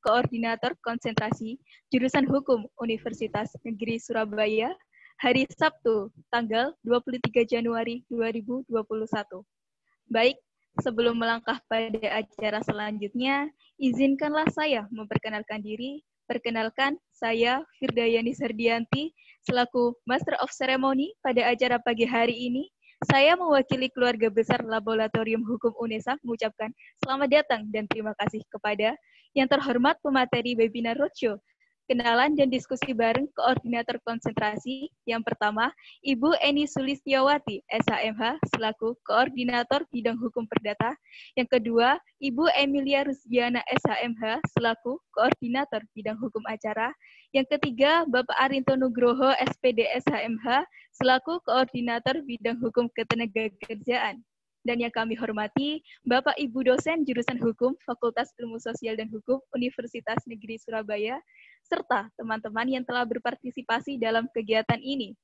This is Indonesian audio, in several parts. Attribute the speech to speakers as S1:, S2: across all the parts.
S1: Koordinator Konsentrasi Jurusan Hukum Universitas Negeri Surabaya, hari Sabtu, tanggal 23 Januari 2021. Baik, sebelum melangkah pada acara selanjutnya, izinkanlah saya memperkenalkan diri. Perkenalkan, saya Firdayani Sardianti, selaku Master of Ceremony pada acara pagi hari ini. Saya mewakili keluarga besar Laboratorium Hukum UNESA mengucapkan selamat datang dan terima kasih kepada yang terhormat pemateri webinar roadshow, kenalan dan diskusi bareng koordinator konsentrasi. Yang pertama, Ibu Eni Sulistiawati, SHMH, selaku koordinator bidang hukum perdata. Yang kedua, Ibu Emilia Rusdiana, SHMH, selaku koordinator bidang hukum acara. Yang ketiga, Bapak Arinto Nugroho, SPD, SHMH, selaku koordinator bidang hukum ketenagakerjaan. Dan yang kami hormati, Bapak Ibu dosen jurusan Hukum, Fakultas Ilmu Sosial dan Hukum, Universitas Negeri Surabaya, serta teman-teman yang telah berpartisipasi dalam kegiatan ini.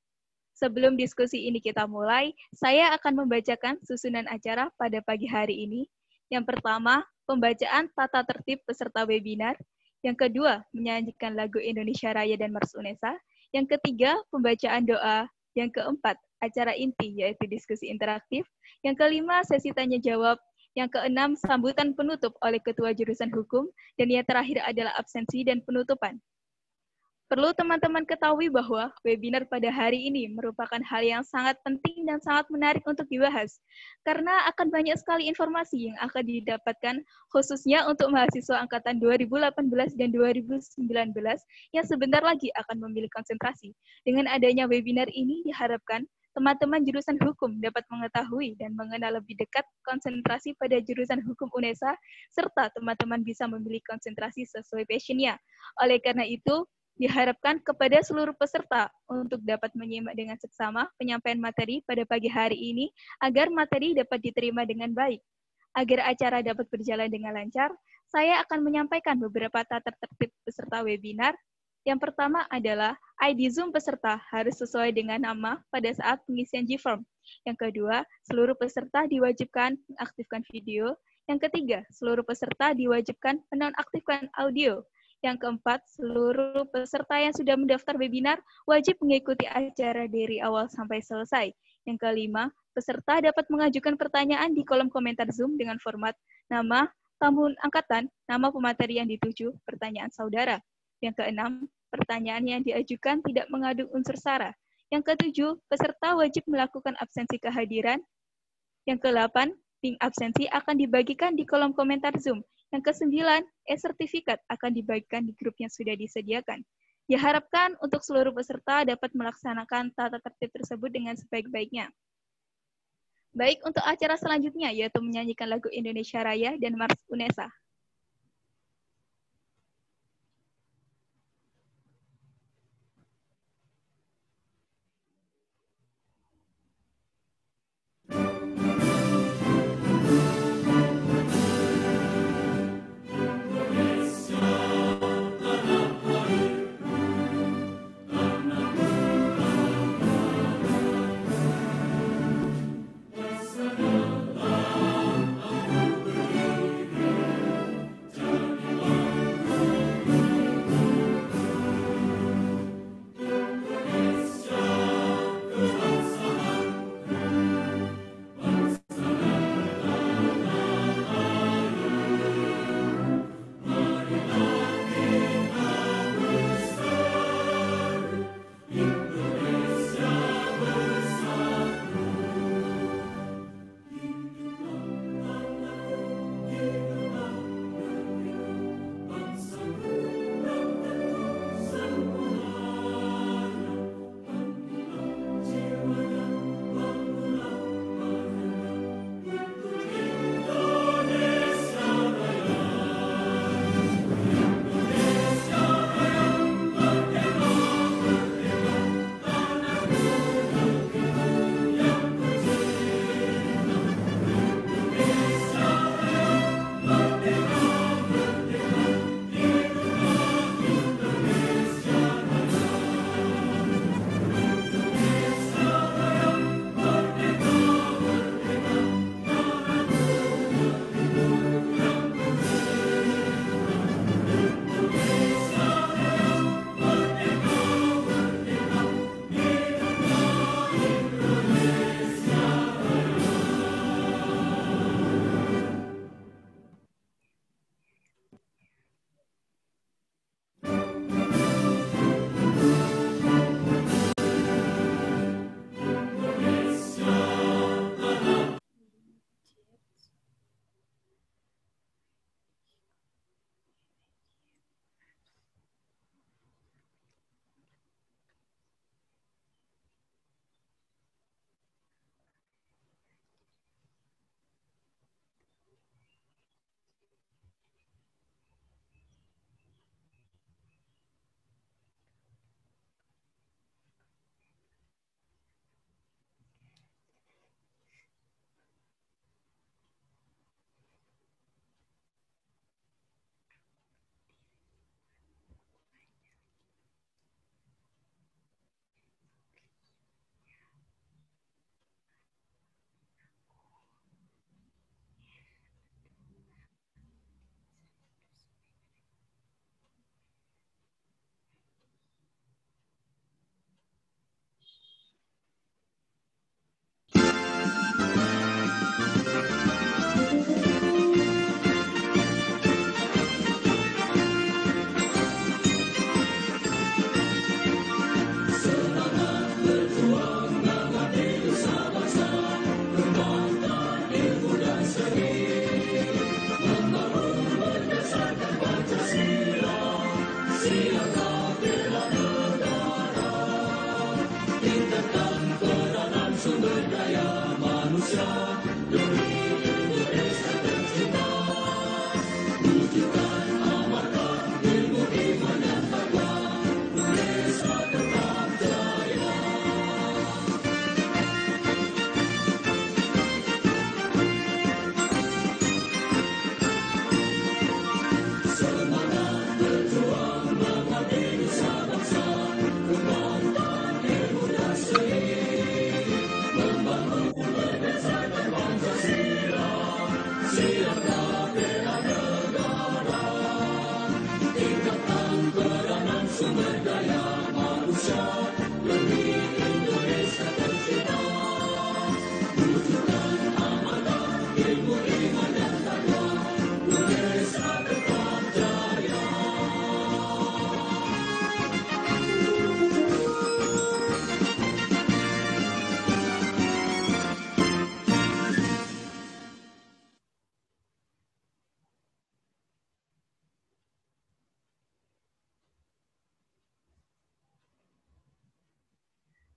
S1: Sebelum diskusi ini kita mulai, saya akan membacakan susunan acara pada pagi hari ini. Yang pertama, pembacaan tata tertib peserta webinar. Yang kedua, menyanyikan lagu Indonesia Raya dan Mars UNESA. Yang ketiga, pembacaan doa. Yang keempat, acara inti, yaitu diskusi interaktif. Yang kelima, sesi tanya-jawab. Yang keenam, sambutan penutup oleh Ketua Jurusan Hukum. Dan yang terakhir adalah absensi dan penutupan. Perlu teman-teman ketahui bahwa webinar pada hari ini merupakan hal yang sangat penting dan sangat menarik untuk dibahas, karena akan banyak sekali informasi yang akan didapatkan khususnya untuk mahasiswa angkatan 2018 dan 2019 yang sebentar lagi akan memilih konsentrasi. Dengan adanya webinar ini diharapkan teman-teman jurusan hukum dapat mengetahui dan mengenal lebih dekat konsentrasi pada jurusan hukum UNESA, serta teman-teman bisa memilih konsentrasi sesuai passion-nya. Oleh karena itu, diharapkan kepada seluruh peserta untuk dapat menyimak dengan seksama penyampaian materi pada pagi hari ini agar materi dapat diterima dengan baik. Agar acara dapat berjalan dengan lancar, saya akan menyampaikan beberapa tata tertib peserta webinar. Yang pertama adalah ID Zoom peserta harus sesuai dengan nama pada saat pengisian G-Form. Yang kedua, seluruh peserta diwajibkan mengaktifkan video. Yang ketiga, seluruh peserta diwajibkan menonaktifkan audio. Yang keempat, seluruh peserta yang sudah mendaftar webinar wajib mengikuti acara dari awal sampai selesai. Yang kelima, peserta dapat mengajukan pertanyaan di kolom komentar Zoom dengan format nama, tahun angkatan, nama pemateri yang dituju, pertanyaan saudara. Yang keenam, pertanyaan yang diajukan tidak mengandung unsur sara. Yang ketujuh, peserta wajib melakukan absensi kehadiran. Yang kedelapan, link absensi akan dibagikan di kolom komentar Zoom. Yang kesembilan, e-sertifikat akan dibagikan di grup yang sudah disediakan. Diharapkan untuk seluruh peserta dapat melaksanakan tata tertib tersebut dengan sebaik-baiknya. Baik, untuk acara selanjutnya, yaitu menyanyikan lagu Indonesia Raya dan Mars UNESA.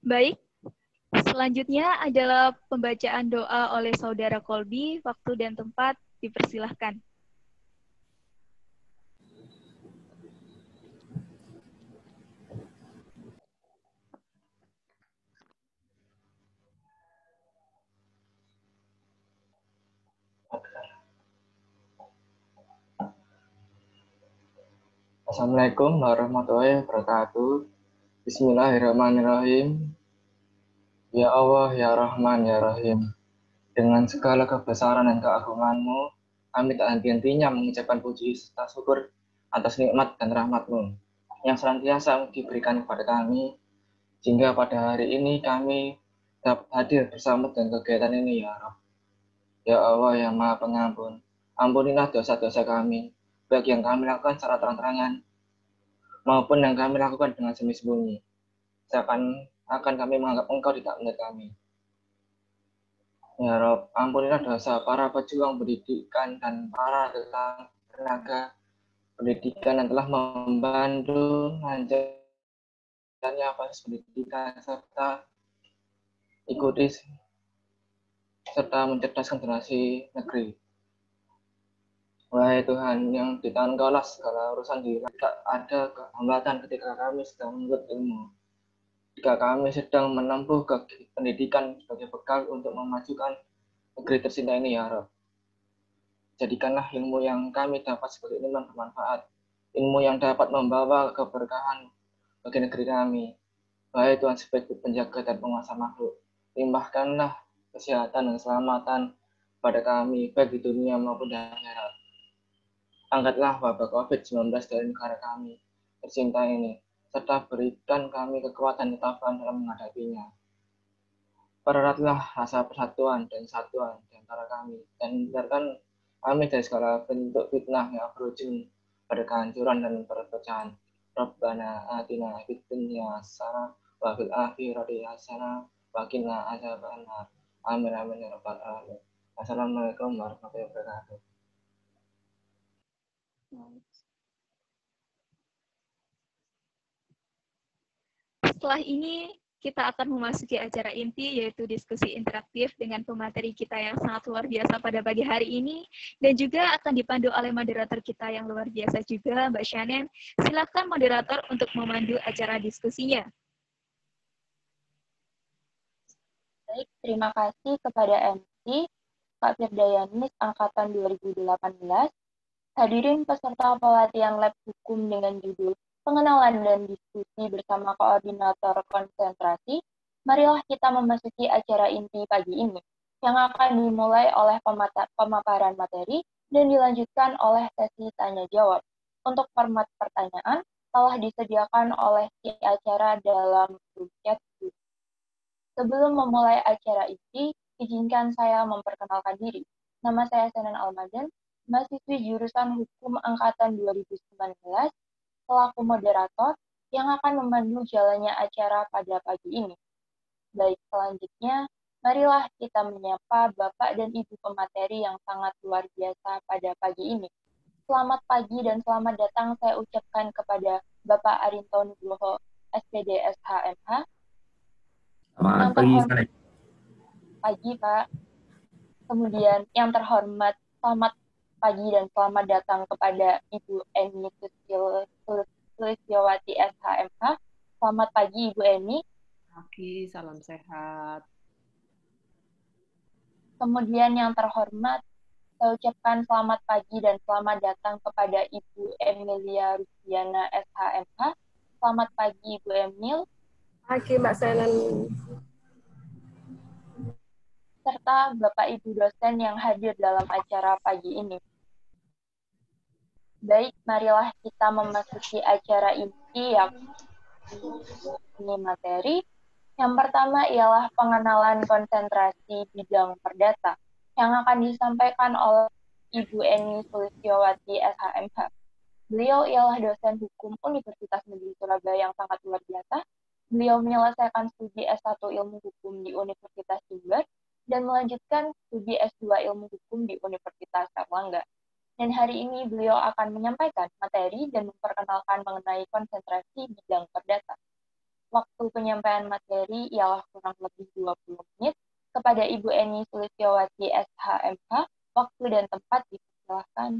S1: Baik, selanjutnya adalah pembacaan doa oleh Saudara Kolbi. Waktu dan tempat dipersilahkan.
S2: Assalamualaikum warahmatullahi wabarakatuh. Bismillahirrahmanirrahim. Ya Allah, ya Rahman, ya Rahim. Dengan segala kebesaran dan keagungan-Mu, kami tak henti-hentinya mengucapkan puji serta syukur atas nikmat dan rahmat-Mu yang senantiasa diberikan kepada kami, sehingga pada hari ini kami dapat hadir bersama dengan kegiatan ini, ya Rabb. Ya Allah, yang Maha Pengampun, ampunilah dosa-dosa kami, baik yang kami lakukan secara terang-terangan, maupun yang kami lakukan dengan sembunyi-sembunyi. Seakan akan kami menganggap Engkau tidak melihat kami. Ya Rob, ampunilah dosa para pejuang pendidikan dan para tenaga pendidikan yang telah membantu lancarnya proses pendidikan serta mencerdaskan generasi negeri. Wahai Tuhan, yang di tangan Engkau lah segala urusan tidak ada hambatan ketika kami sedang menuntut ilmu. Jika kami sedang menempuh pendidikan sebagai bekal untuk memajukan negeri tercinta ini, ya Rabb. Jadikanlah ilmu yang kami dapat sebagai ilmu yang bermanfaat, ilmu yang dapat membawa keberkahan bagi negeri kami. Wahai Tuhan sebagai penjaga dan penguasa makhluk, limpahkanlah kesehatan dan keselamatan pada kami, baik di dunia maupun di akhirat. Angkatlah wabah COVID-19 dari negara kami tercinta ini, serta berikan kami kekuatan ketabahan dalam menghadapinya. Pereratlah rasa persatuan dan kesatuan di antara kami, dan hindarkan kami dari segala bentuk fitnah yang berujung pada kehancuran dan perpecahan. Rabbana atina fid dunya hasanah wa fil akhirati hasanah wa qina adzabannar. Amin amin ya rabbal alamin. Assalamualaikum warahmatullahi wabarakatuh.
S1: Setelah ini, kita akan memasuki acara inti, yaitu diskusi interaktif dengan pemateri kita yang sangat luar biasa pada pagi hari ini, dan juga akan dipandu oleh moderator kita yang luar biasa juga, Mbak Shannon. Silakan moderator untuk memandu acara diskusinya.
S3: Baik, terima kasih kepada MC, Kak Firdayanis, Angkatan 2018, hadirin peserta pelatihan lab hukum dengan judul Pengenalan dan Diskusi bersama Koordinator Konsentrasi. Marilah kita memasuki acara inti pagi ini, yang akan dimulai oleh pemaparan materi dan dilanjutkan oleh sesi tanya-jawab. Untuk format pertanyaan telah disediakan oleh si acara dalam grup chat. Sebelum memulai acara inti, izinkan saya memperkenalkan diri. Nama saya Senan Almadan, mahasiswi jurusan Hukum Angkatan 2019, selaku moderator yang akan memandu jalannya acara pada pagi ini. Baik, selanjutnya, marilah kita menyapa Bapak dan Ibu pemateri yang sangat luar biasa pada pagi ini. Selamat pagi dan selamat datang saya ucapkan kepada Bapak Arinto Nugroho, SPD SHMH.
S4: Selamat pagi,
S3: Pagi, Pak. Kemudian yang terhormat, selamat pagi dan selamat datang kepada Ibu Eni Sulistyawati SHMH. Selamat pagi, Ibu Eni.
S5: Pagi, salam sehat.
S3: Kemudian yang terhormat, saya ucapkan selamat pagi dan selamat datang kepada Ibu Emilia Rusiana SHMH. Selamat pagi, Ibu Emil.
S6: Pagi, Mbak Senen.
S3: Serta Bapak Ibu dosen yang hadir dalam acara pagi ini. Baik, marilah kita memasuki acara inti Ini materi. Yang pertama ialah pengenalan konsentrasi bidang perdata yang akan disampaikan oleh Ibu Eni Sulistyowati, SHMH. Beliau ialah dosen hukum Universitas Negeri Surabaya yang sangat luar biasa. Beliau menyelesaikan studi S1 Ilmu Hukum di Universitas Jember dan melanjutkan studi S2 Ilmu Hukum di Universitas Airlangga. Dan hari ini beliau akan menyampaikan materi dan memperkenalkan mengenai konsentrasi bidang perdata. Waktu penyampaian materi ialah kurang lebih 20 menit. Kepada Ibu Eni Sulistyowati, SHMH, waktu dan tempat dipersilahkan.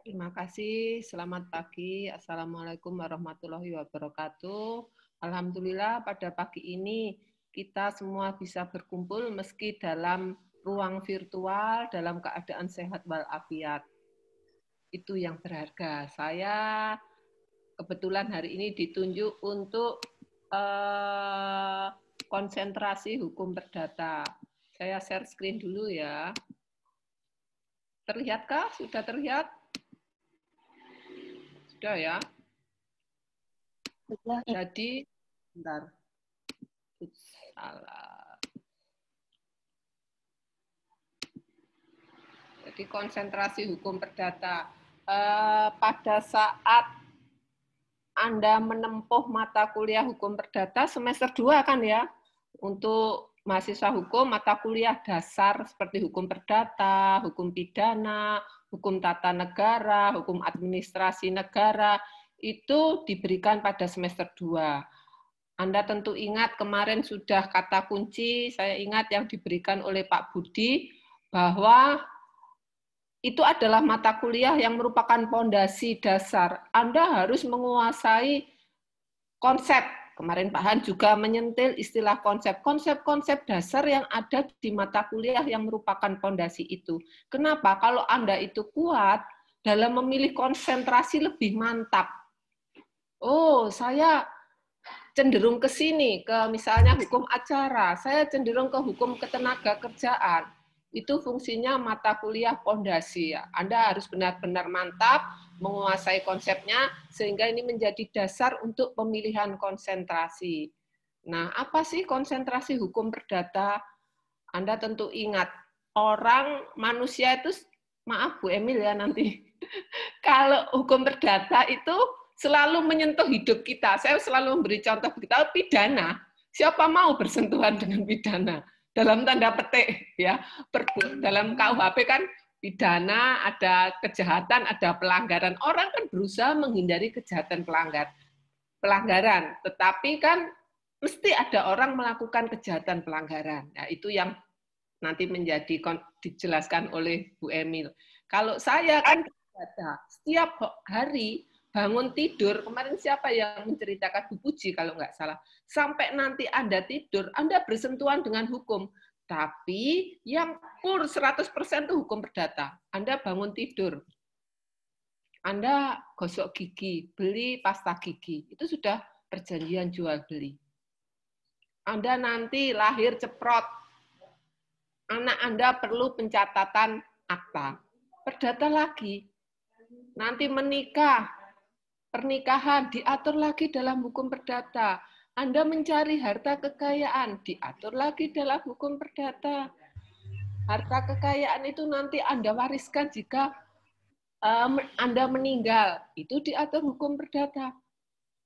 S5: Terima kasih. Selamat pagi. Assalamualaikum warahmatullahi wabarakatuh. Alhamdulillah pada pagi ini kita semua bisa berkumpul meski dalam ruang virtual dalam keadaan sehat walafiat. Itu yang berharga. Saya kebetulan hari ini ditunjuk untuk konsentrasi hukum perdata. Saya share screen dulu ya. Terlihatkah? Sudah terlihat? Sudah ya? Jadi, bentar. Salah. Jadi konsentrasi hukum perdata. Pada saat Anda menempuh mata kuliah hukum perdata semester 2 kan ya? Untuk mahasiswa hukum, mata kuliah dasar seperti hukum perdata, hukum pidana, hukum tata negara, hukum administrasi negara, itu diberikan pada semester 2. Anda tentu ingat kemarin sudah kata kunci, saya ingat yang diberikan oleh Pak Budi, bahwa itu adalah mata kuliah yang merupakan fondasi dasar. Anda harus menguasai konsep. Kemarin Pak Han juga menyentil istilah konsep. Konsep-konsep dasar yang ada di mata kuliah yang merupakan fondasi itu. Kenapa? Kalau Anda itu kuat dalam memilih konsentrasi lebih mantap. Oh, saya cenderung ke sini, ke misalnya hukum acara. Saya cenderung ke hukum ketenaga kerjaan. Itu fungsinya mata kuliah fondasi. Anda harus benar-benar mantap menguasai konsepnya, sehingga ini menjadi dasar untuk pemilihan konsentrasi. Nah, apa sih konsentrasi hukum perdata? Anda tentu ingat, orang manusia itu, maaf Bu Emil ya nanti, kalau hukum perdata itu selalu menyentuh hidup kita. Saya selalu memberi contoh kita, pidana. Siapa mau bersentuhan dengan pidana? Dalam tanda petik, ya. Dalam KUHP kan pidana, ada kejahatan, ada pelanggaran. Orang kan berusaha menghindari kejahatan pelanggaran, tetapi kan mesti ada orang melakukan kejahatan pelanggaran. Nah, itu yang nanti menjadi dijelaskan oleh Bu Emil. Kalau saya kan setiap hari bangun tidur, kemarin siapa yang menceritakan, Bu Puji kalau nggak salah, sampai nanti Anda tidur, Anda bersentuhan dengan hukum. Tapi yang pur 100% itu hukum perdata. Anda bangun tidur, Anda gosok gigi, beli pasta gigi, itu sudah perjanjian jual beli. Anda nanti lahir ceprot, anak Anda perlu pencatatan akta, perdata lagi. Nanti menikah, pernikahan diatur lagi dalam hukum perdata. Anda mencari harta kekayaan, diatur lagi dalam hukum perdata. Harta kekayaan itu nanti Anda wariskan jika Anda meninggal, itu diatur hukum perdata.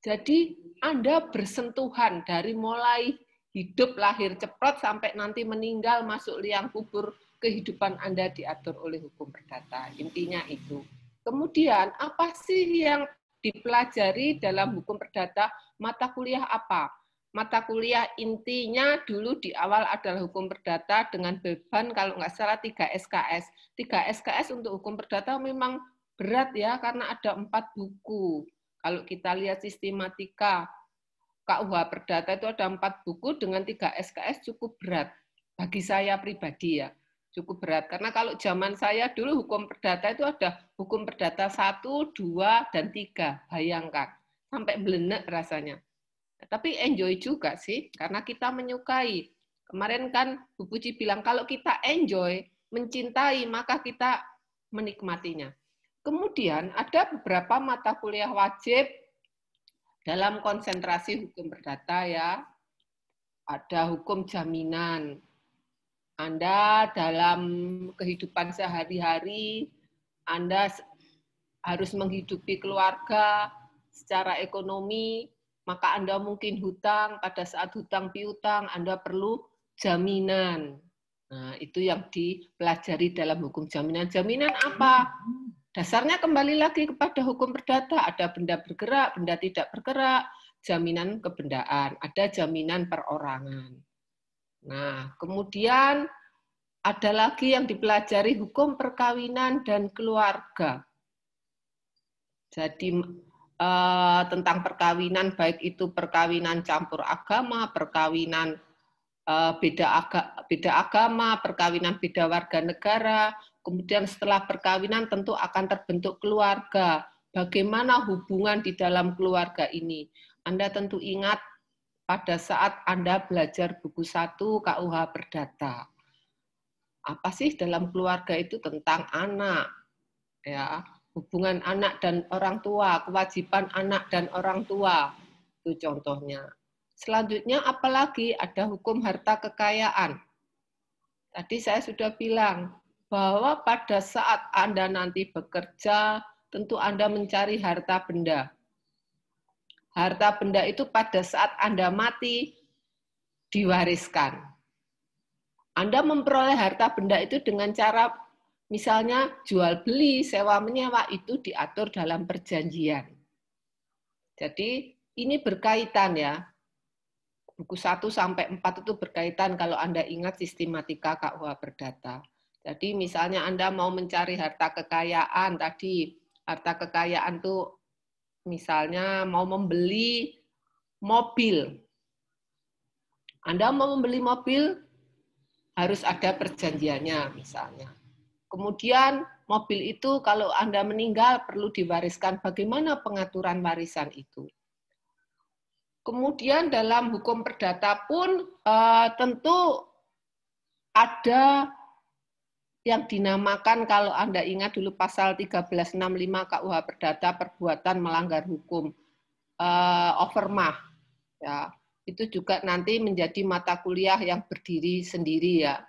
S5: Jadi Anda bersentuhan dari mulai hidup lahir ceprot sampai nanti meninggal masuk liang kubur, kehidupan Anda diatur oleh hukum perdata. Intinya itu. Kemudian apa sih yang dipelajari dalam hukum perdata? Mata kuliah apa? Mata kuliah intinya dulu di awal adalah hukum perdata dengan beban kalau nggak salah 3 SKS. 3 SKS untuk hukum perdata memang berat ya, karena ada 4 buku. Kalau kita lihat sistematika KUH Perdata itu ada 4 buku dengan 3 SKS cukup berat. Bagi saya pribadi ya, cukup berat. Karena kalau zaman saya dulu hukum perdata itu ada hukum perdata 1, 2, dan 3. Bayangkan, sampai belenek rasanya. Tapi enjoy juga sih, karena kita menyukai. Kemarin kan Bu Puji bilang, kalau kita enjoy, mencintai, maka kita menikmatinya. Kemudian ada beberapa mata kuliah wajib Dalam konsentrasi hukum perdata ya, ada hukum jaminan. Anda dalam kehidupan sehari-hari, Anda harus menghidupi keluarga secara ekonomi, maka Anda mungkin hutang, pada saat hutang piutang, Anda perlu jaminan. Nah, itu yang dipelajari dalam hukum jaminan. Jaminan apa? Dasarnya kembali lagi kepada hukum perdata. Ada benda bergerak, benda tidak bergerak, jaminan kebendaan, ada jaminan perorangan. Nah, kemudian ada lagi yang dipelajari hukum perkawinan dan keluarga. Jadi tentang perkawinan, baik itu perkawinan campur agama, perkawinan beda agama, perkawinan beda warga negara, kemudian setelah perkawinan tentu akan terbentuk keluarga. Bagaimana hubungan di dalam keluarga ini? Anda tentu ingat pada saat Anda belajar buku 1 KUH Perdata. Apa sih dalam keluarga itu tentang anak? Ya, hubungan anak dan orang tua, kewajiban anak dan orang tua. Itu contohnya. Selanjutnya apalagi ada hukum harta kekayaan. Tadi saya sudah bilang bahwa pada saat Anda nanti bekerja, tentu Anda mencari harta benda. Harta benda itu pada saat Anda mati diwariskan. Anda memperoleh harta benda itu dengan cara misalnya jual beli, sewa menyewa, itu diatur dalam perjanjian. Jadi ini berkaitan ya. Buku 1 sampai 4 itu berkaitan kalau Anda ingat sistematika KUH Perdata. Jadi misalnya Anda mau mencari harta kekayaan, tadi harta kekayaan itu misalnya mau membeli mobil. Anda mau membeli mobil, harus ada perjanjiannya misalnya. Kemudian mobil itu kalau Anda meninggal perlu diwariskan. Bagaimana pengaturan warisan itu? Kemudian dalam hukum perdata pun tentu ada yang dinamakan, kalau Anda ingat dulu pasal 1365 KUH Perdata, perbuatan melanggar hukum, overmah. Ya, itu juga nanti menjadi mata kuliah yang berdiri sendiri ya.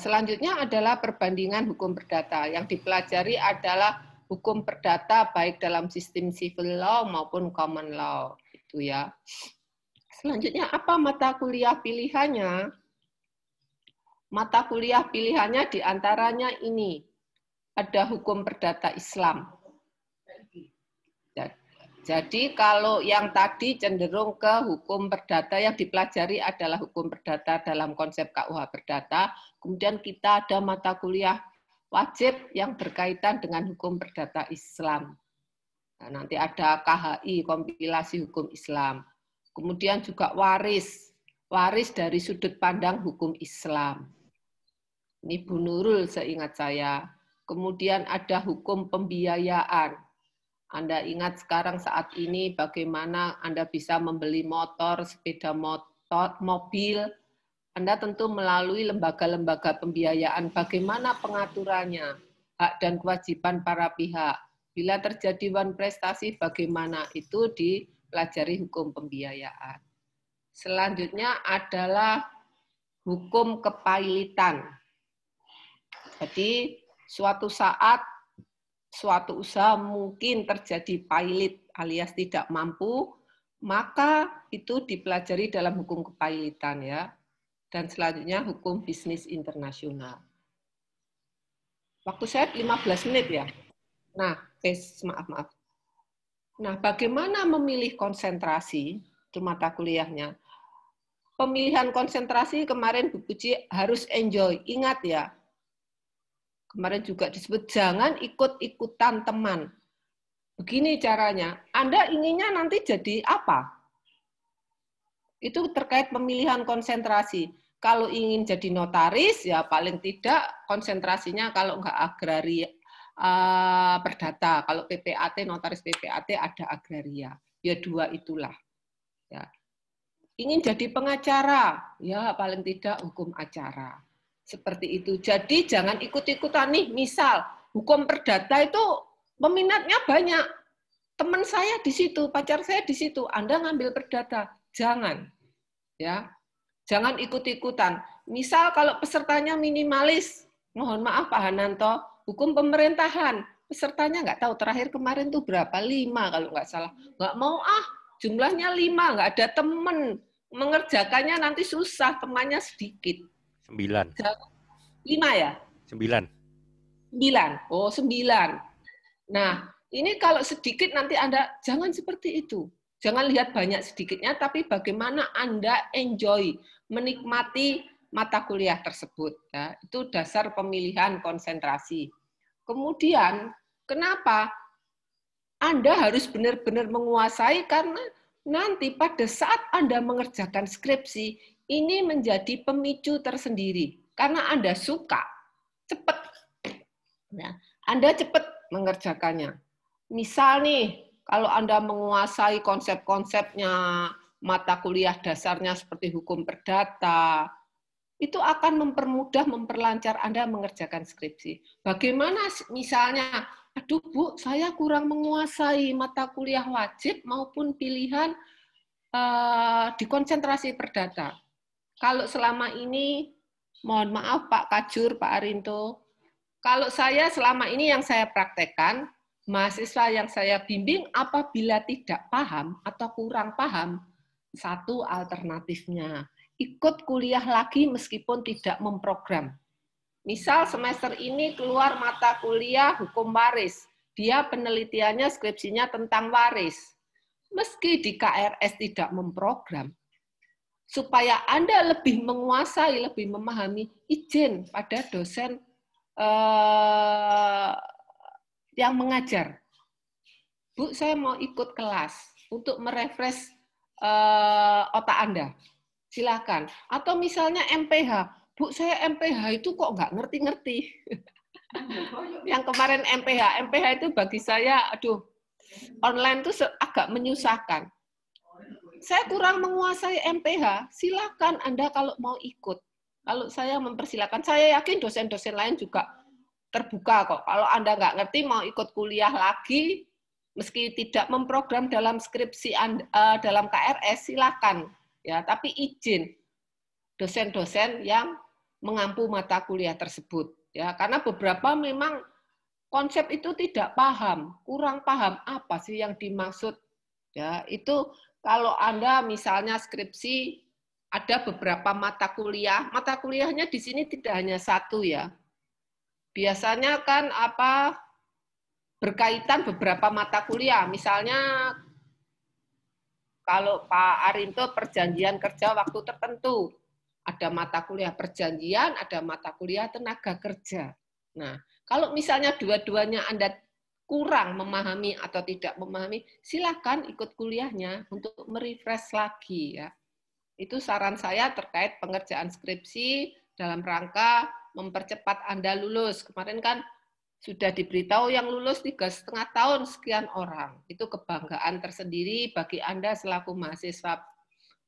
S5: Selanjutnya adalah perbandingan hukum perdata. Yang dipelajari adalah hukum perdata baik dalam sistem civil law maupun common law. Itu ya. Selanjutnya apa mata kuliah pilihannya? Mata kuliah pilihannya diantaranya ini. Ada hukum perdata Islam. Jadi kalau yang tadi cenderung ke hukum perdata, yang dipelajari adalah hukum perdata dalam konsep KUH Perdata. Kemudian kita ada mata kuliah wajib yang berkaitan dengan hukum perdata Islam. Nah, nanti ada KHI, kompilasi hukum Islam. Kemudian juga waris dari sudut pandang hukum Islam. Ini Bu Nurul seingat saya. Kemudian ada hukum pembiayaan. Anda ingat sekarang saat ini bagaimana Anda bisa membeli motor, sepeda motor, mobil. Anda tentu melalui lembaga-lembaga pembiayaan. Bagaimana pengaturannya? Hak dan kewajiban para pihak. Bila terjadi wan prestasi, bagaimana? Itu dipelajari hukum pembiayaan. Selanjutnya adalah hukum kepailitan. Jadi suatu saat suatu usaha mungkin terjadi pailit alias tidak mampu, maka itu dipelajari dalam hukum kepailitan ya. Dan selanjutnya hukum bisnis internasional. Waktu saya 15 menit ya. Nah, maaf. Nah, bagaimana memilih konsentrasi? Itu mata kuliahnya. Pemilihan konsentrasi kemarin Bu Puji harus enjoy. Ingat ya, kemarin juga disebut jangan ikut-ikutan teman. Begini caranya, Anda inginnya nanti jadi apa? Itu terkait pemilihan konsentrasi. Kalau ingin jadi notaris, ya paling tidak konsentrasinya kalau nggak agraria perdata. Kalau PPAT, notaris PPAT ada agraria. Ya dua itulah. Ya. Ingin jadi pengacara, ya paling tidak hukum acara. Seperti itu. Jadi jangan ikut-ikutan nih. Misal hukum perdata itu peminatnya banyak. teman saya di situ, pacar saya di situ, Anda ngambil perdata. Jangan. Ya. Jangan ikut-ikutan. Misal kalau pesertanya minimalis, mohon maaf Pak Hananto, hukum pemerintahan, pesertanya nggak tahu terakhir kemarin tuh berapa, 5 kalau nggak salah. Nggak mau jumlahnya 5, nggak ada temen. Mengerjakannya nanti susah, temannya sedikit.
S7: 9.
S5: 5 ya?
S7: 9.
S5: 9. Oh, 9. Nah, ini kalau sedikit nanti Anda jangan seperti itu. Jangan lihat banyak sedikitnya, tapi bagaimana Anda enjoy, menikmati mata kuliah tersebut. Ya, itu dasar pemilihan konsentrasi. Kemudian, kenapa Anda harus benar-benar menguasai? Karena nanti pada saat Anda mengerjakan skripsi, ini menjadi pemicu tersendiri. Karena Anda suka, cepat. Ya, Anda cepat mengerjakannya. Misal nih, kalau Anda menguasai konsep-konsepnya, mata kuliah dasarnya seperti hukum perdata, itu akan mempermudah, memperlancar Anda mengerjakan skripsi. Bagaimana misalnya, aduh Bu, saya kurang menguasai mata kuliah wajib maupun pilihan di konsentrasi perdata. Kalau selama ini, mohon maaf Pak Kajur, Pak Arinto, kalau saya selama ini yang saya praktekkan, mahasiswa yang saya bimbing apabila tidak paham atau kurang paham, satu alternatifnya, ikut kuliah lagi meskipun tidak memprogram. Misal semester ini keluar mata kuliah hukum waris, dia penelitiannya skripsinya tentang waris. Meski di KRS tidak memprogram, supaya Anda lebih menguasai, lebih memahami, izin pada dosen yang mengajar. Bu, saya mau ikut kelas untuk merefresh otak Anda. Silakan. Atau misalnya MPH. Bu, saya MPH itu kok nggak ngerti-ngerti. Yang kemarin MPH itu bagi saya, aduh, online itu agak menyusahkan. Saya kurang menguasai MPH, silakan Anda kalau mau ikut. Kalau saya mempersilakan, saya yakin dosen-dosen lain juga terbuka kok. Kalau Anda nggak ngerti mau ikut kuliah lagi, meski tidak memprogram dalam skripsi dalam KRS, silakan. Ya, tapi izin dosen-dosen yang mengampu mata kuliah tersebut. Ya, karena beberapa memang konsep itu tidak paham, kurang paham apa sih yang dimaksud. Ya, itu kalau Anda misalnya skripsi ada beberapa mata kuliahnya di sini tidak hanya satu ya. Biasanya kan berkaitan beberapa mata kuliah. Misalnya kalau Pak Arinto perjanjian kerja waktu tertentu, ada mata kuliah perjanjian, ada mata kuliah tenaga kerja. Nah, kalau misalnya dua-duanya Anda kurang memahami atau tidak memahami, silakan ikut kuliahnya untuk merefresh lagi ya. Itu saran saya terkait pengerjaan skripsi dalam rangka mempercepat Anda lulus. Kemarin kan sudah diberitahu yang lulus 3,5 tahun sekian orang. Itu kebanggaan tersendiri bagi Anda selaku mahasiswa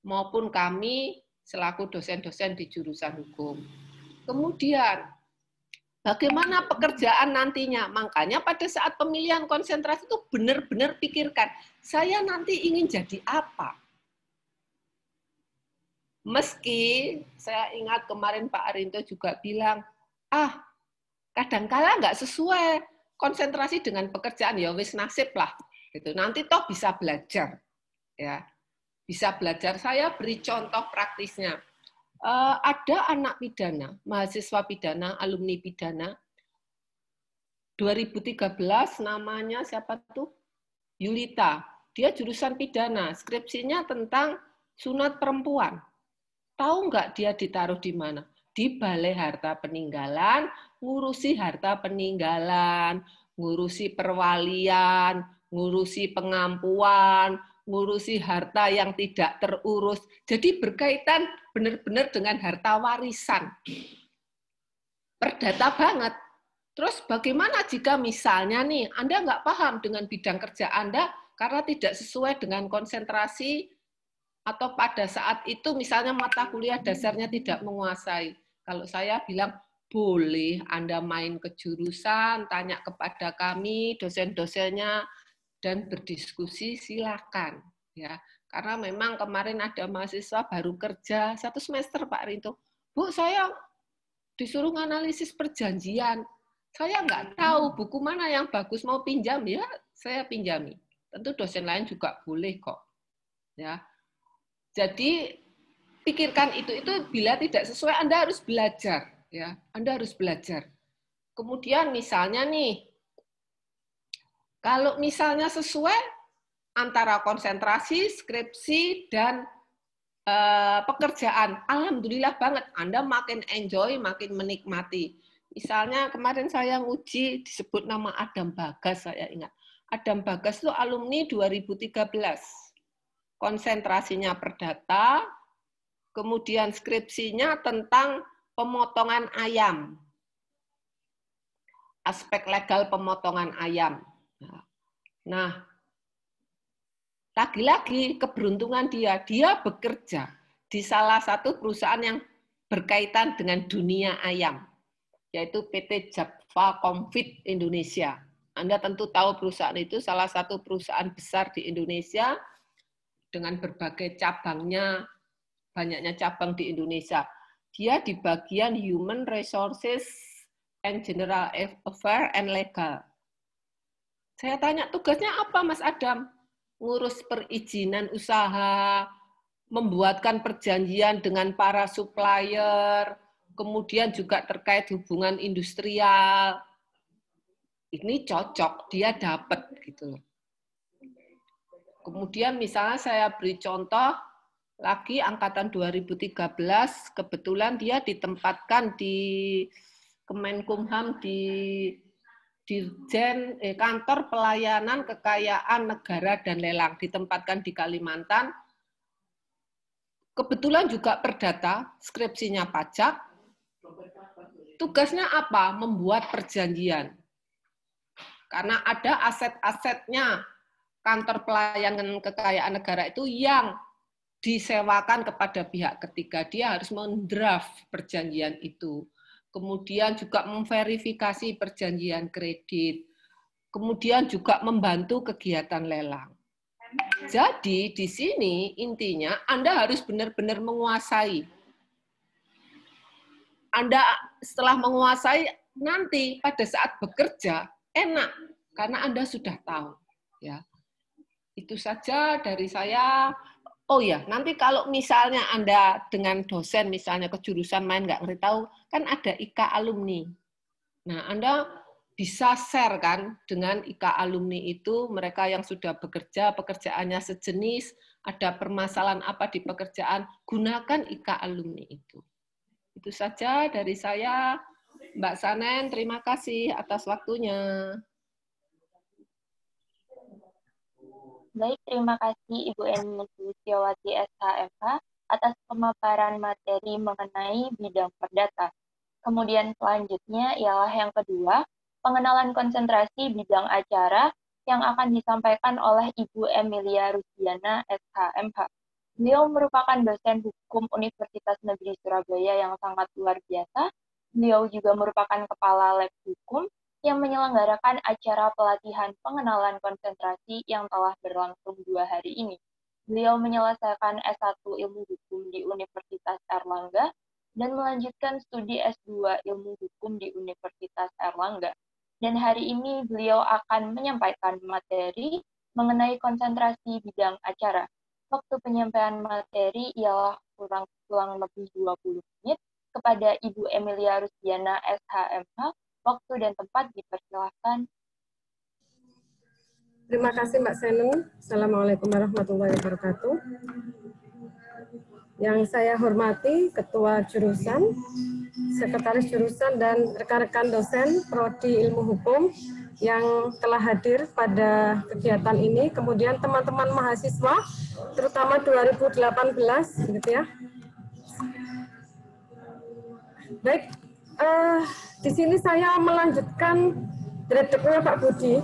S5: maupun kami selaku dosen-dosen di jurusan hukum. Kemudian, bagaimana pekerjaan nantinya? Makanya pada saat pemilihan konsentrasi itu benar-benar pikirkan, saya nanti ingin jadi apa? Meski saya ingat kemarin Pak Arinto juga bilang, kadang-kala nggak sesuai konsentrasi dengan pekerjaan, ya wis nasib lah. Gitu. Nanti toh bisa belajar. Ya, bisa belajar. Saya beri contoh praktisnya. Ada anak pidana, mahasiswa pidana, alumni pidana, 2013 namanya siapa tuh? Yulita. Dia jurusan pidana, skripsinya tentang sunat perempuan. Tahu nggak dia ditaruh di mana? Di Balai Harta Peninggalan, ngurusi harta peninggalan, ngurusi perwalian, ngurusi pengampuan, ngurusi harta yang tidak terurus. Jadi berkaitan benar-benar dengan harta warisan. Perdata banget. Terus bagaimana jika misalnya nih Anda nggak paham dengan bidang kerja Anda karena tidak sesuai dengan konsentrasi atau pada saat itu misalnya mata kuliah dasarnya tidak menguasai. Kalau saya bilang, boleh Anda main ke jurusan, tanya kepada kami, dosen-dosennya, dan berdiskusi silakan ya. Karena memang kemarin ada mahasiswa baru kerja 1 semester Pak Rinto. Bu, saya disuruh analisis perjanjian. Saya nggak tahu buku mana yang bagus, mau pinjam ya saya pinjami. Tentu dosen lain juga boleh kok. Ya. Jadi pikirkan itu bila tidak sesuai Anda harus belajar ya. Anda harus belajar. Kemudian misalnya nih, kalau misalnya sesuai antara konsentrasi, skripsi, dan pekerjaan, alhamdulillah banget, Anda makin enjoy, makin menikmati. Misalnya kemarin saya nguji disebut nama Adam Bagas, saya ingat. Adam Bagas itu alumni 2013. Konsentrasinya perdata, kemudian skripsinya tentang pemotongan ayam. Aspek legal pemotongan ayam. Nah, lagi-lagi keberuntungan dia bekerja di salah satu perusahaan yang berkaitan dengan dunia ayam, yaitu PT Java Confit Indonesia. Anda tentu tahu perusahaan itu salah satu perusahaan besar di Indonesia dengan berbagai cabangnya, banyaknya cabang di Indonesia. Dia di bagian Human Resources and General Affairs and Legal. Saya tanya, tugasnya apa Mas Adam? Ngurus perizinan usaha, membuatkan perjanjian dengan para supplier, kemudian juga terkait hubungan industrial. Ini cocok, dia dapat gitu. Kemudian misalnya saya beri contoh lagi angkatan 2013, kebetulan dia ditempatkan di Kemenkumham di Dirjen Kantor Pelayanan Kekayaan Negara dan Lelang, ditempatkan di Kalimantan. Kebetulan juga perdata, skripsinya pajak. Tugasnya apa? Membuat perjanjian. Karena ada aset-asetnya Kantor Pelayanan Kekayaan Negara itu yang disewakan kepada pihak ketiga. Dia harus mendraft perjanjian itu. Kemudian juga memverifikasi perjanjian kredit, kemudian juga membantu kegiatan lelang. Jadi di sini intinya Anda harus benar-benar menguasai. Anda setelah menguasai nanti pada saat bekerja enak karena Anda sudah tahu. Ya, itu saja dari saya. Oh ya, nanti kalau misalnya Anda dengan dosen misalnya kejurusan main nggak ngerti tahu, kan ada IK alumni. Nah, Anda bisa share kan dengan IK alumni itu, mereka yang sudah bekerja, pekerjaannya sejenis, ada permasalahan apa di pekerjaan, gunakan IK alumni itu. Itu saja dari saya, Mbak Sanen, terima kasih atas waktunya.
S3: Baik, terima kasih Ibu Eni Suciawati SHMH atas pemaparan materi mengenai bidang perdata. Kemudian selanjutnya ialah yang kedua, pengenalan konsentrasi bidang acara yang akan disampaikan oleh Ibu Emilia Rusiana SHMH. Beliau merupakan dosen hukum Universitas Negeri Surabaya yang sangat luar biasa. Beliau juga merupakan kepala lab hukum yang menyelenggarakan acara pelatihan pengenalan konsentrasi yang telah berlangsung 2 hari ini. Beliau menyelesaikan S1 Ilmu Hukum di Universitas Airlangga dan melanjutkan studi S2 Ilmu Hukum di Universitas Airlangga. Dan hari ini beliau akan menyampaikan materi mengenai konsentrasi bidang acara. Waktu penyampaian materi ialah kurang lebih 20 menit. Kepada Ibu Emilia Rusiana SHMH, waktu dan tempat dipersilahkan.
S6: Terima kasih Mbak Senen. Assalamualaikum warahmatullahi wabarakatuh. Yang saya hormati Ketua Jurusan, Sekretaris Jurusan, dan rekan-rekan dosen Prodi Ilmu Hukum yang telah hadir pada kegiatan ini. Kemudian teman-teman mahasiswa, terutama 2018, gitu ya. Baik, di sini saya melanjutkan direkturnya Pak Budi.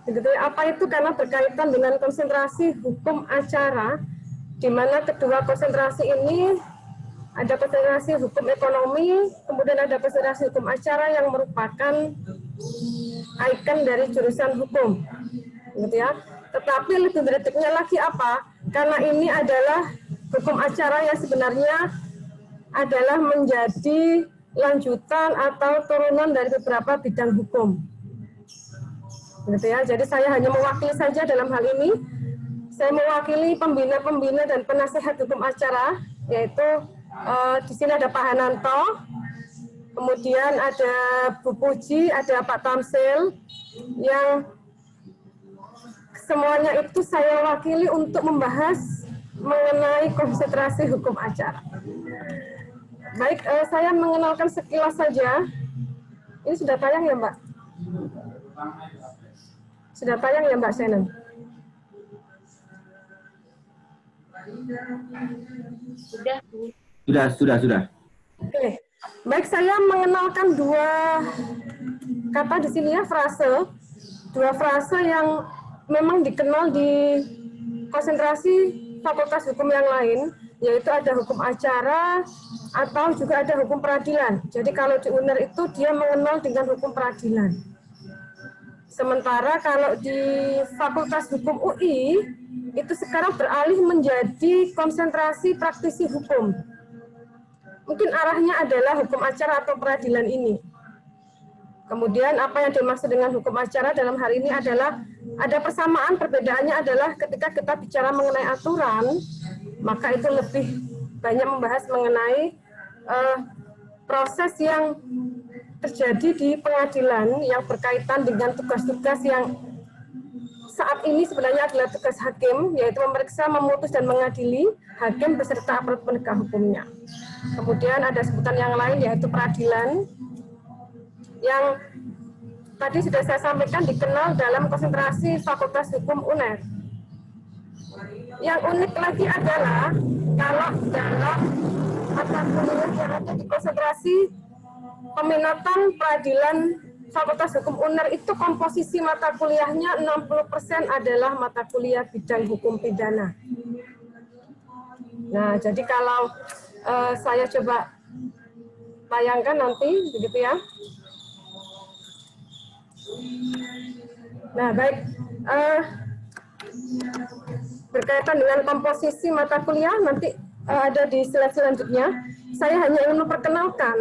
S6: Begitu, apa itu karena berkaitan dengan konsentrasi hukum acara, di mana kedua konsentrasi ini ada konsentrasi hukum ekonomi, kemudian ada konsentrasi hukum acara yang merupakan ikon dari jurusan hukum. gitu ya. Tetapi lebih mendetailnya lagi apa? Karena ini adalah hukum acara yang sebenarnya adalah menjadi lanjutan atau turunan dari beberapa bidang hukum. Gitu ya. Jadi saya hanya mewakili saja dalam hal ini. Saya mewakili pembina-pembina dan penasehat hukum acara, yaitu di sini ada Pak Hananto, kemudian ada Bu Puji, ada Pak Tamsil, yang semuanya itu saya wakili untuk membahas mengenai konsentrasi hukum acara. Baik, saya mengenalkan sekilas saja. Ini sudah tayang ya, Mbak? Sudah tayang ya, Mbak Shannon?
S4: Sudah.
S6: Oke. Baik, saya mengenalkan dua kata di sini ya, frase. Dua frase yang memang dikenal di konsentrasi fakultas hukum yang lain, yaitu ada hukum acara atau juga ada hukum peradilan. Jadi kalau di UNER itu dia mengenal dengan hukum peradilan. Sementara kalau di Fakultas Hukum UI itu sekarang beralih menjadi konsentrasi praktisi hukum. Mungkin arahnya adalah hukum acara atau peradilan ini. Kemudian apa yang dimaksud dengan hukum acara dalam hal ini adalah ada persamaan, perbedaannya adalah ketika kita bicara mengenai aturan, maka itu lebih banyak membahas mengenai proses yang terjadi di pengadilan yang berkaitan dengan tugas-tugas yang saat ini sebenarnya adalah tugas hakim, yaitu memeriksa, memutus, dan mengadili hakim beserta aparat penegak hukumnya. Kemudian ada sebutan yang lain yaitu peradilan, yang tadi sudah saya sampaikan dikenal dalam konsentrasi Fakultas Hukum UNER. Yang unik lagi adalah kalau dalam mata kuliah yang ada di konsentrasi peminatan peradilan Fakultas Hukum UNER itu komposisi mata kuliahnya 60% adalah mata kuliah bidang hukum pidana. Nah, jadi kalau saya coba tayangkan nanti, begitu ya. Nah, baik. Berkaitan dengan komposisi mata kuliah, nanti ada di slide selanjutnya. Saya hanya ingin memperkenalkan,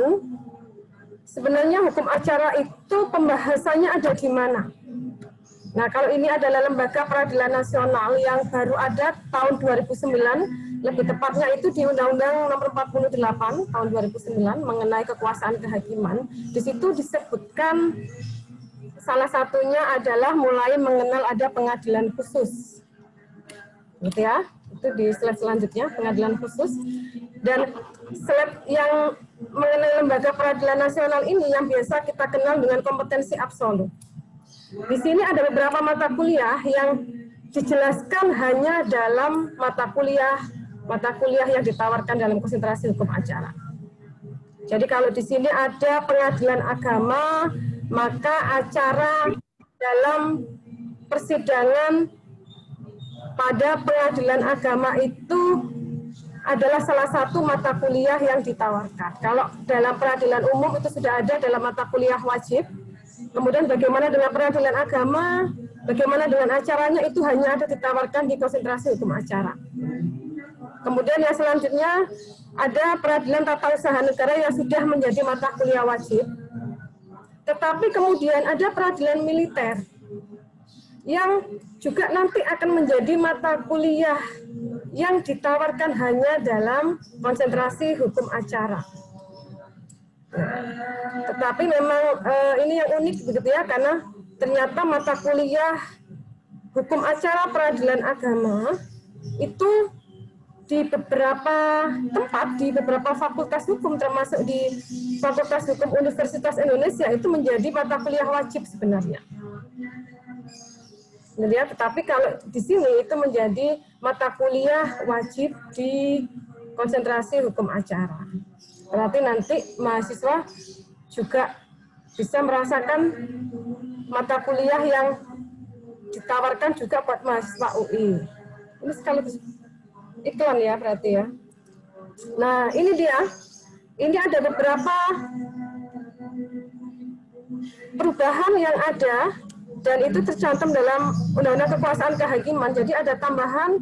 S6: sebenarnya hukum acara itu pembahasannya ada di mana. Nah, kalau ini adalah Lembaga Peradilan Nasional yang baru ada tahun 2009, lebih tepatnya itu di Undang-Undang Nomor 48 tahun 2009 mengenai kekuasaan kehakiman. Di situ disebutkan salah satunya adalah mulai mengenal ada pengadilan khusus. Gitu ya. Itu di slide selanjutnya, pengadilan khusus. Dan slide yang mengenai Lembaga Peradilan Nasional ini yang biasa kita kenal dengan kompetensi absolut. Di sini ada beberapa mata kuliah yang dijelaskan hanya dalam mata kuliah yang ditawarkan dalam konsentrasi hukum acara. Jadi kalau di sini ada pengadilan agama, maka acara dalam persidangan pada pengadilan agama itu adalah salah satu mata kuliah yang ditawarkan. Kalau dalam peradilan umum itu sudah ada dalam mata kuliah wajib. Kemudian bagaimana dengan peradilan agama, bagaimana dengan acaranya itu hanya ada ditawarkan di konsentrasi hukum acara. Kemudian yang selanjutnya ada peradilan tata usaha negara yang sudah menjadi mata kuliah wajib. Tetapi kemudian ada peradilan militer yang juga nanti akan menjadi mata kuliah yang ditawarkan hanya dalam konsentrasi hukum acara. Tetapi memang ini yang unik begitu ya, karena ternyata mata kuliah hukum acara peradilan agama itu di beberapa tempat, di beberapa fakultas hukum, termasuk di Fakultas Hukum Universitas Indonesia itu menjadi mata kuliah wajib sebenarnya. Ya, tetapi kalau di sini itu menjadi mata kuliah wajib di konsentrasi hukum acara. Berarti nanti mahasiswa juga bisa merasakan mata kuliah yang ditawarkan juga buat mahasiswa UI. Ini sekaligus iklan ya berarti ya. Nah ini dia, ini ada beberapa perubahan yang ada dan itu tercantum dalam Undang-Undang Kekuasaan Kehakiman. Jadi ada tambahan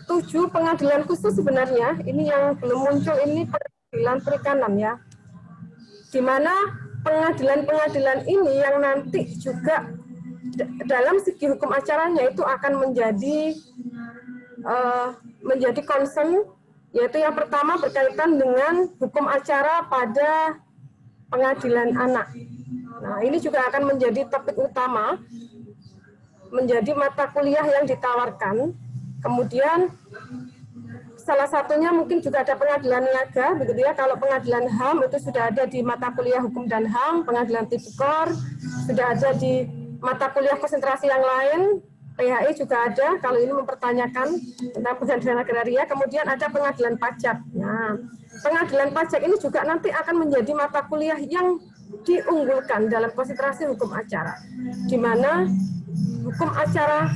S6: 7 pengadilan khusus sebenarnya. Ini yang belum muncul, ini pengadilan perikanan ya. Di mana pengadilan-pengadilan ini yang nanti juga dalam segi hukum acaranya itu akan menjadi concern, yaitu yang pertama berkaitan dengan hukum acara pada pengadilan anak. Nah, ini juga akan menjadi topik utama, menjadi mata kuliah yang ditawarkan. Kemudian salah satunya mungkin juga ada pengadilan niaga, begitu ya. Kalau pengadilan HAM itu sudah ada di mata kuliah hukum dan HAM, pengadilan tipikor sudah ada di mata kuliah konsentrasi yang lain, PHI juga ada. Kalau ini mempertanyakan tentang pengadilan agraria, kemudian ada pengadilan pajak. Nah, pengadilan pajak ini juga nanti akan menjadi mata kuliah yang diunggulkan dalam konsentrasi hukum acara, di mana hukum acara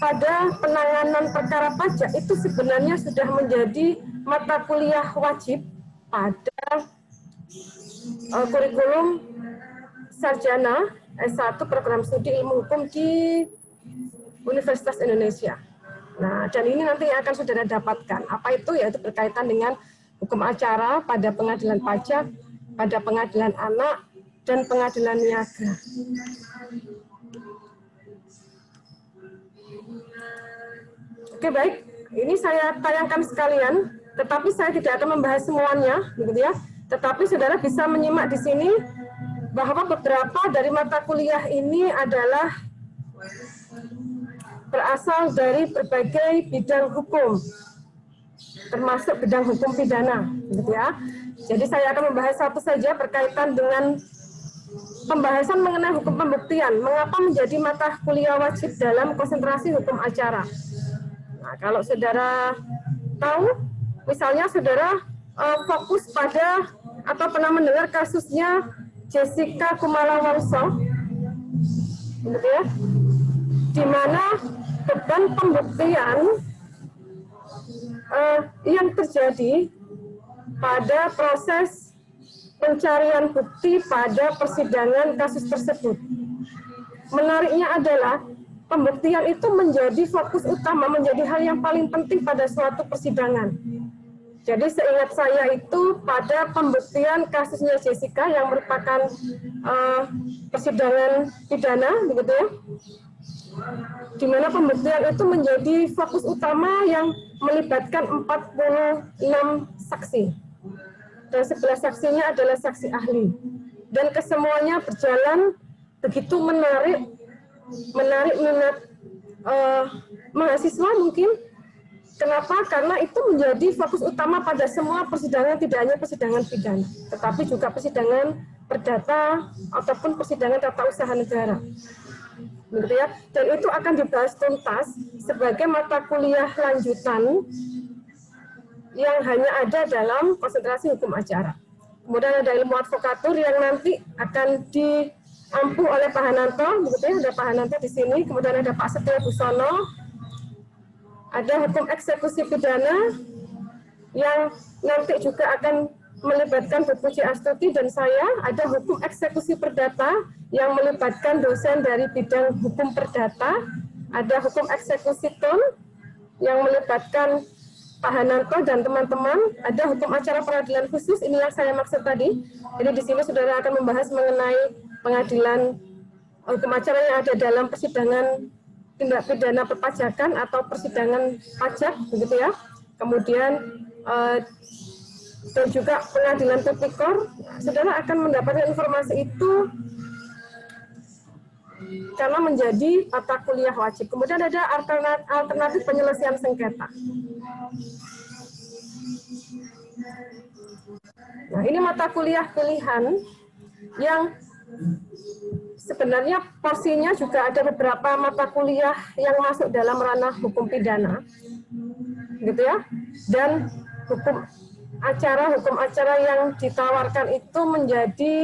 S6: pada penanganan perkara pajak itu sebenarnya sudah menjadi mata kuliah wajib pada kurikulum sarjana S1 program studi ilmu hukum di Universitas Indonesia. Nah, dan ini nanti akan saudara dapatkan. Apa itu? Yaitu berkaitan dengan hukum acara pada pengadilan pajak, pada pengadilan anak, dan pengadilan niaga. Oke, baik. Ini saya tayangkan sekalian, tetapi saya tidak akan membahas semuanya, begitu ya. Tetapi saudara bisa menyimak di sini bahwa beberapa dari mata kuliah ini adalah berasal dari berbagai bidang hukum, termasuk bidang hukum pidana, gitu ya. Jadi saya akan membahas satu saja berkaitan dengan pembahasan mengenai hukum pembuktian. Mengapa menjadi mata kuliah wajib dalam konsentrasi hukum acara? Nah, kalau saudara tahu, misalnya saudara fokus pada atau pernah mendengar kasusnya Jessica Kumala Wongso, gitu ya, di mana beban pembuktian yang terjadi pada proses pencarian bukti pada persidangan kasus tersebut. Menariknya adalah pembuktian itu menjadi fokus utama, menjadi hal yang paling penting pada suatu persidangan. Jadi seingat saya itu pada pembuktian kasusnya Jessica yang merupakan persidangan pidana, begitu ya, di mana pembuktian itu menjadi fokus utama yang melibatkan 46 saksi. Dan 11 saksinya adalah saksi ahli. Dan kesemuanya berjalan begitu menarik minat mahasiswa mungkin. Kenapa? Karena itu menjadi fokus utama pada semua persidangan, tidak hanya persidangan pidana, tetapi juga persidangan perdata ataupun persidangan tata usaha negara. Begitu ya. Dan itu akan dibahas tuntas sebagai mata kuliah lanjutan yang hanya ada dalam konsentrasi hukum acara. Kemudian ada ilmu advokatur yang nanti akan diampu oleh Pak Hananto, begitu ya, ada Pak Hananto di sini. Kemudian ada Pak Setio Busono, ada hukum eksekusi pidana yang nanti juga akan melibatkan Bu Puji Astuti dan saya. Ada hukum eksekusi perdata yang melibatkan dosen dari bidang hukum perdata. Ada hukum eksekusi TUN yang melibatkan Pak Hananto dan teman-teman. Ada hukum acara peradilan khusus, ini yang saya maksud tadi. Jadi di sini saudara akan membahas mengenai pengadilan hukum acara yang ada dalam persidangan tindak pidana perpajakan atau persidangan pajak, begitu ya. Kemudian dan juga pengadilan tipikor. Saudara akan mendapatkan informasi itu karena menjadi mata kuliah wajib. Kemudian ada alternatif penyelesaian sengketa. Nah, ini mata kuliah pilihan yang sebenarnya porsinya juga ada beberapa mata kuliah yang masuk dalam ranah hukum pidana, gitu ya. Dan hukum acara yang ditawarkan itu menjadi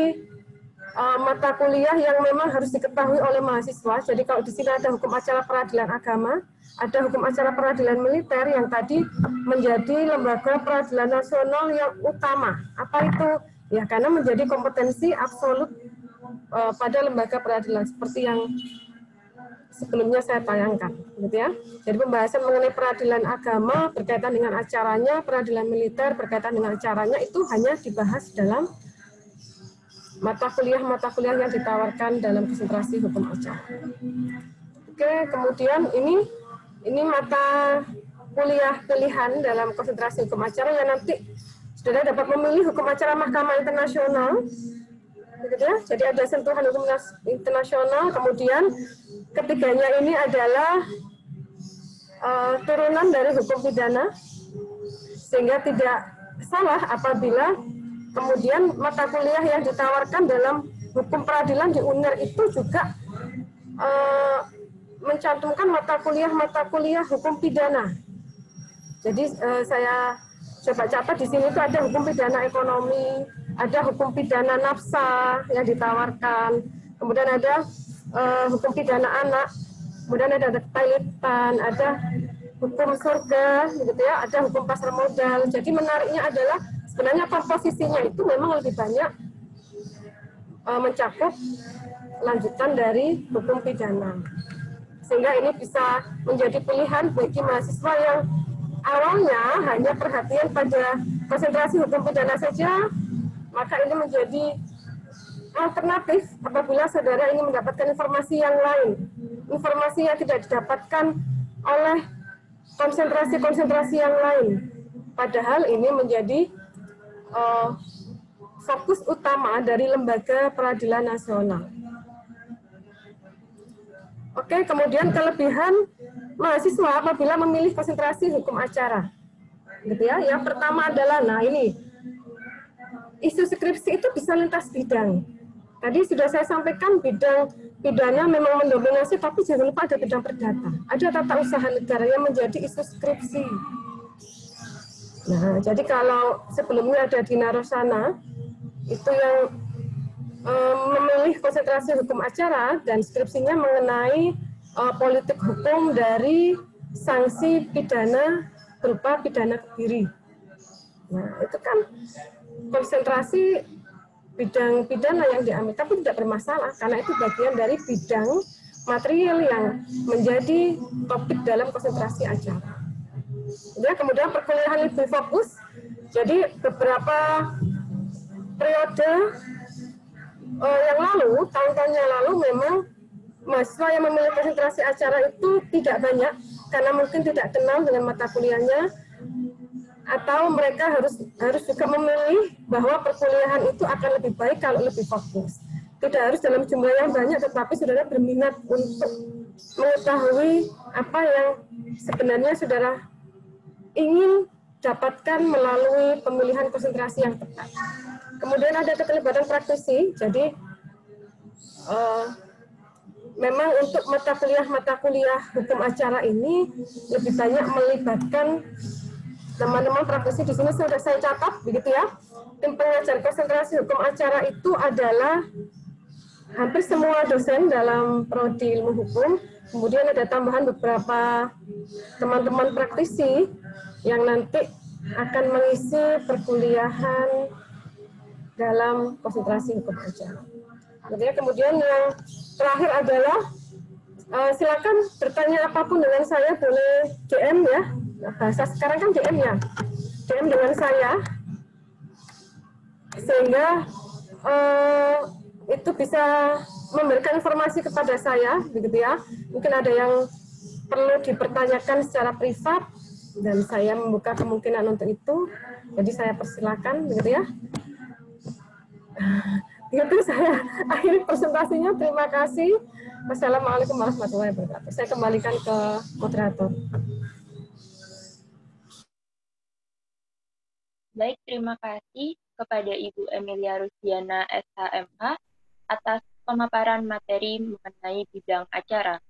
S6: mata kuliah yang memang harus diketahui oleh mahasiswa. Jadi kalau di sini ada hukum acara peradilan agama, ada hukum acara peradilan militer yang tadi menjadi lembaga peradilan nasional yang utama. Apa itu? Ya karena menjadi kompetensi absolut pada lembaga peradilan seperti yang sebelumnya saya tayangkan, gitu ya. Jadi pembahasan mengenai peradilan agama berkaitan dengan acaranya, peradilan militer berkaitan dengan acaranya itu hanya dibahas dalam mata kuliah yang ditawarkan dalam konsentrasi hukum acara. Oke, kemudian ini mata kuliah pilihan dalam konsentrasi hukum acara yang nanti saudara dapat memilih hukum acara Mahkamah Internasional. Gitu ya. Jadi ada sentuhan hukum internasional, kemudian ketiganya ini adalah turunan dari hukum pidana, sehingga tidak salah apabila kemudian mata kuliah yang ditawarkan dalam hukum peradilan di UNER itu juga mencantumkan mata kuliah hukum pidana. Jadi saya coba catat di sini itu ada hukum pidana ekonomi, ada hukum pidana nafsa yang ditawarkan, kemudian ada hukum pidana anak, kemudian ada ketalitan, ada hukum surga, gitu ya, ada hukum pasar modal. Jadi menariknya adalah sebenarnya komposisinya itu memang lebih banyak mencakup lanjutan dari hukum pidana. Sehingga ini bisa menjadi pilihan bagi mahasiswa yang awalnya hanya perhatian pada konsentrasi hukum pidana saja, maka ini menjadi alternatif apabila saudara ingin mendapatkan informasi yang lain, informasi yang tidak didapatkan oleh konsentrasi-konsentrasi yang lain. Padahal ini menjadi fokus utama dari lembaga peradilan nasional. Oke, kemudian kelebihan mahasiswa apabila memilih konsentrasi hukum acara. Gitu ya. Yang pertama adalah, nah ini, isu skripsi itu bisa lintas bidang. Tadi sudah saya sampaikan bidang pidana memang mendominasi, tapi jangan lupa ada bidang perdata. Ada tata usaha negara yang menjadi isu skripsi. Nah, jadi kalau sebelumnya ada Dina Rosana, itu yang memilih konsentrasi hukum acara dan skripsinya mengenai politik hukum dari sanksi pidana berupa pidana kebiri. Nah, itu kan konsentrasi bidang pidana yang diambil, tapi tidak bermasalah karena itu bagian dari bidang material yang menjadi topik dalam konsentrasi acara. Ya, kemudian perkuliahan lebih fokus. Jadi beberapa periode yang lalu, tahun-tahun yang lalu memang mahasiswa yang memilih konsentrasi acara itu tidak banyak karena mungkin tidak kenal dengan mata kuliahnya, atau mereka harus juga memilih bahwa perkuliahan itu akan lebih baik kalau lebih fokus. Tidak harus dalam jumlah yang banyak, tetapi saudara berminat untuk mengetahui apa yang sebenarnya saudara ingin dapatkan melalui pemilihan konsentrasi yang tepat. Kemudian ada keterlibatan praktisi, jadi memang untuk mata kuliah hukum acara ini lebih banyak melibatkan teman-teman praktisi. Di sini sudah saya catat, begitu ya. Tim pengajar konsentrasi hukum acara itu adalah hampir semua dosen dalam prodi ilmu hukum. Kemudian ada tambahan beberapa teman-teman praktisi yang nanti akan mengisi perkuliahan dalam konsentrasi hukum acara. Kemudian yang terakhir adalah silakan bertanya apapun dengan saya, boleh DM ya. Nah, bahasa sekarang kan DM ya. DM dengan saya sehingga itu bisa memberikan informasi kepada saya, begitu ya. Mungkin ada yang perlu dipertanyakan secara privat dan saya membuka kemungkinan untuk itu. Jadi saya persilakan, begitu ya. Itu saya akhiri presentasinya. Terima kasih. Wassalamualaikum warahmatullahi wabarakatuh. Saya kembalikan ke moderator.
S3: Baik, terima kasih kepada Ibu Emilia Rusdiana, SHMH, atas pemaparan materi mengenai bidang acara.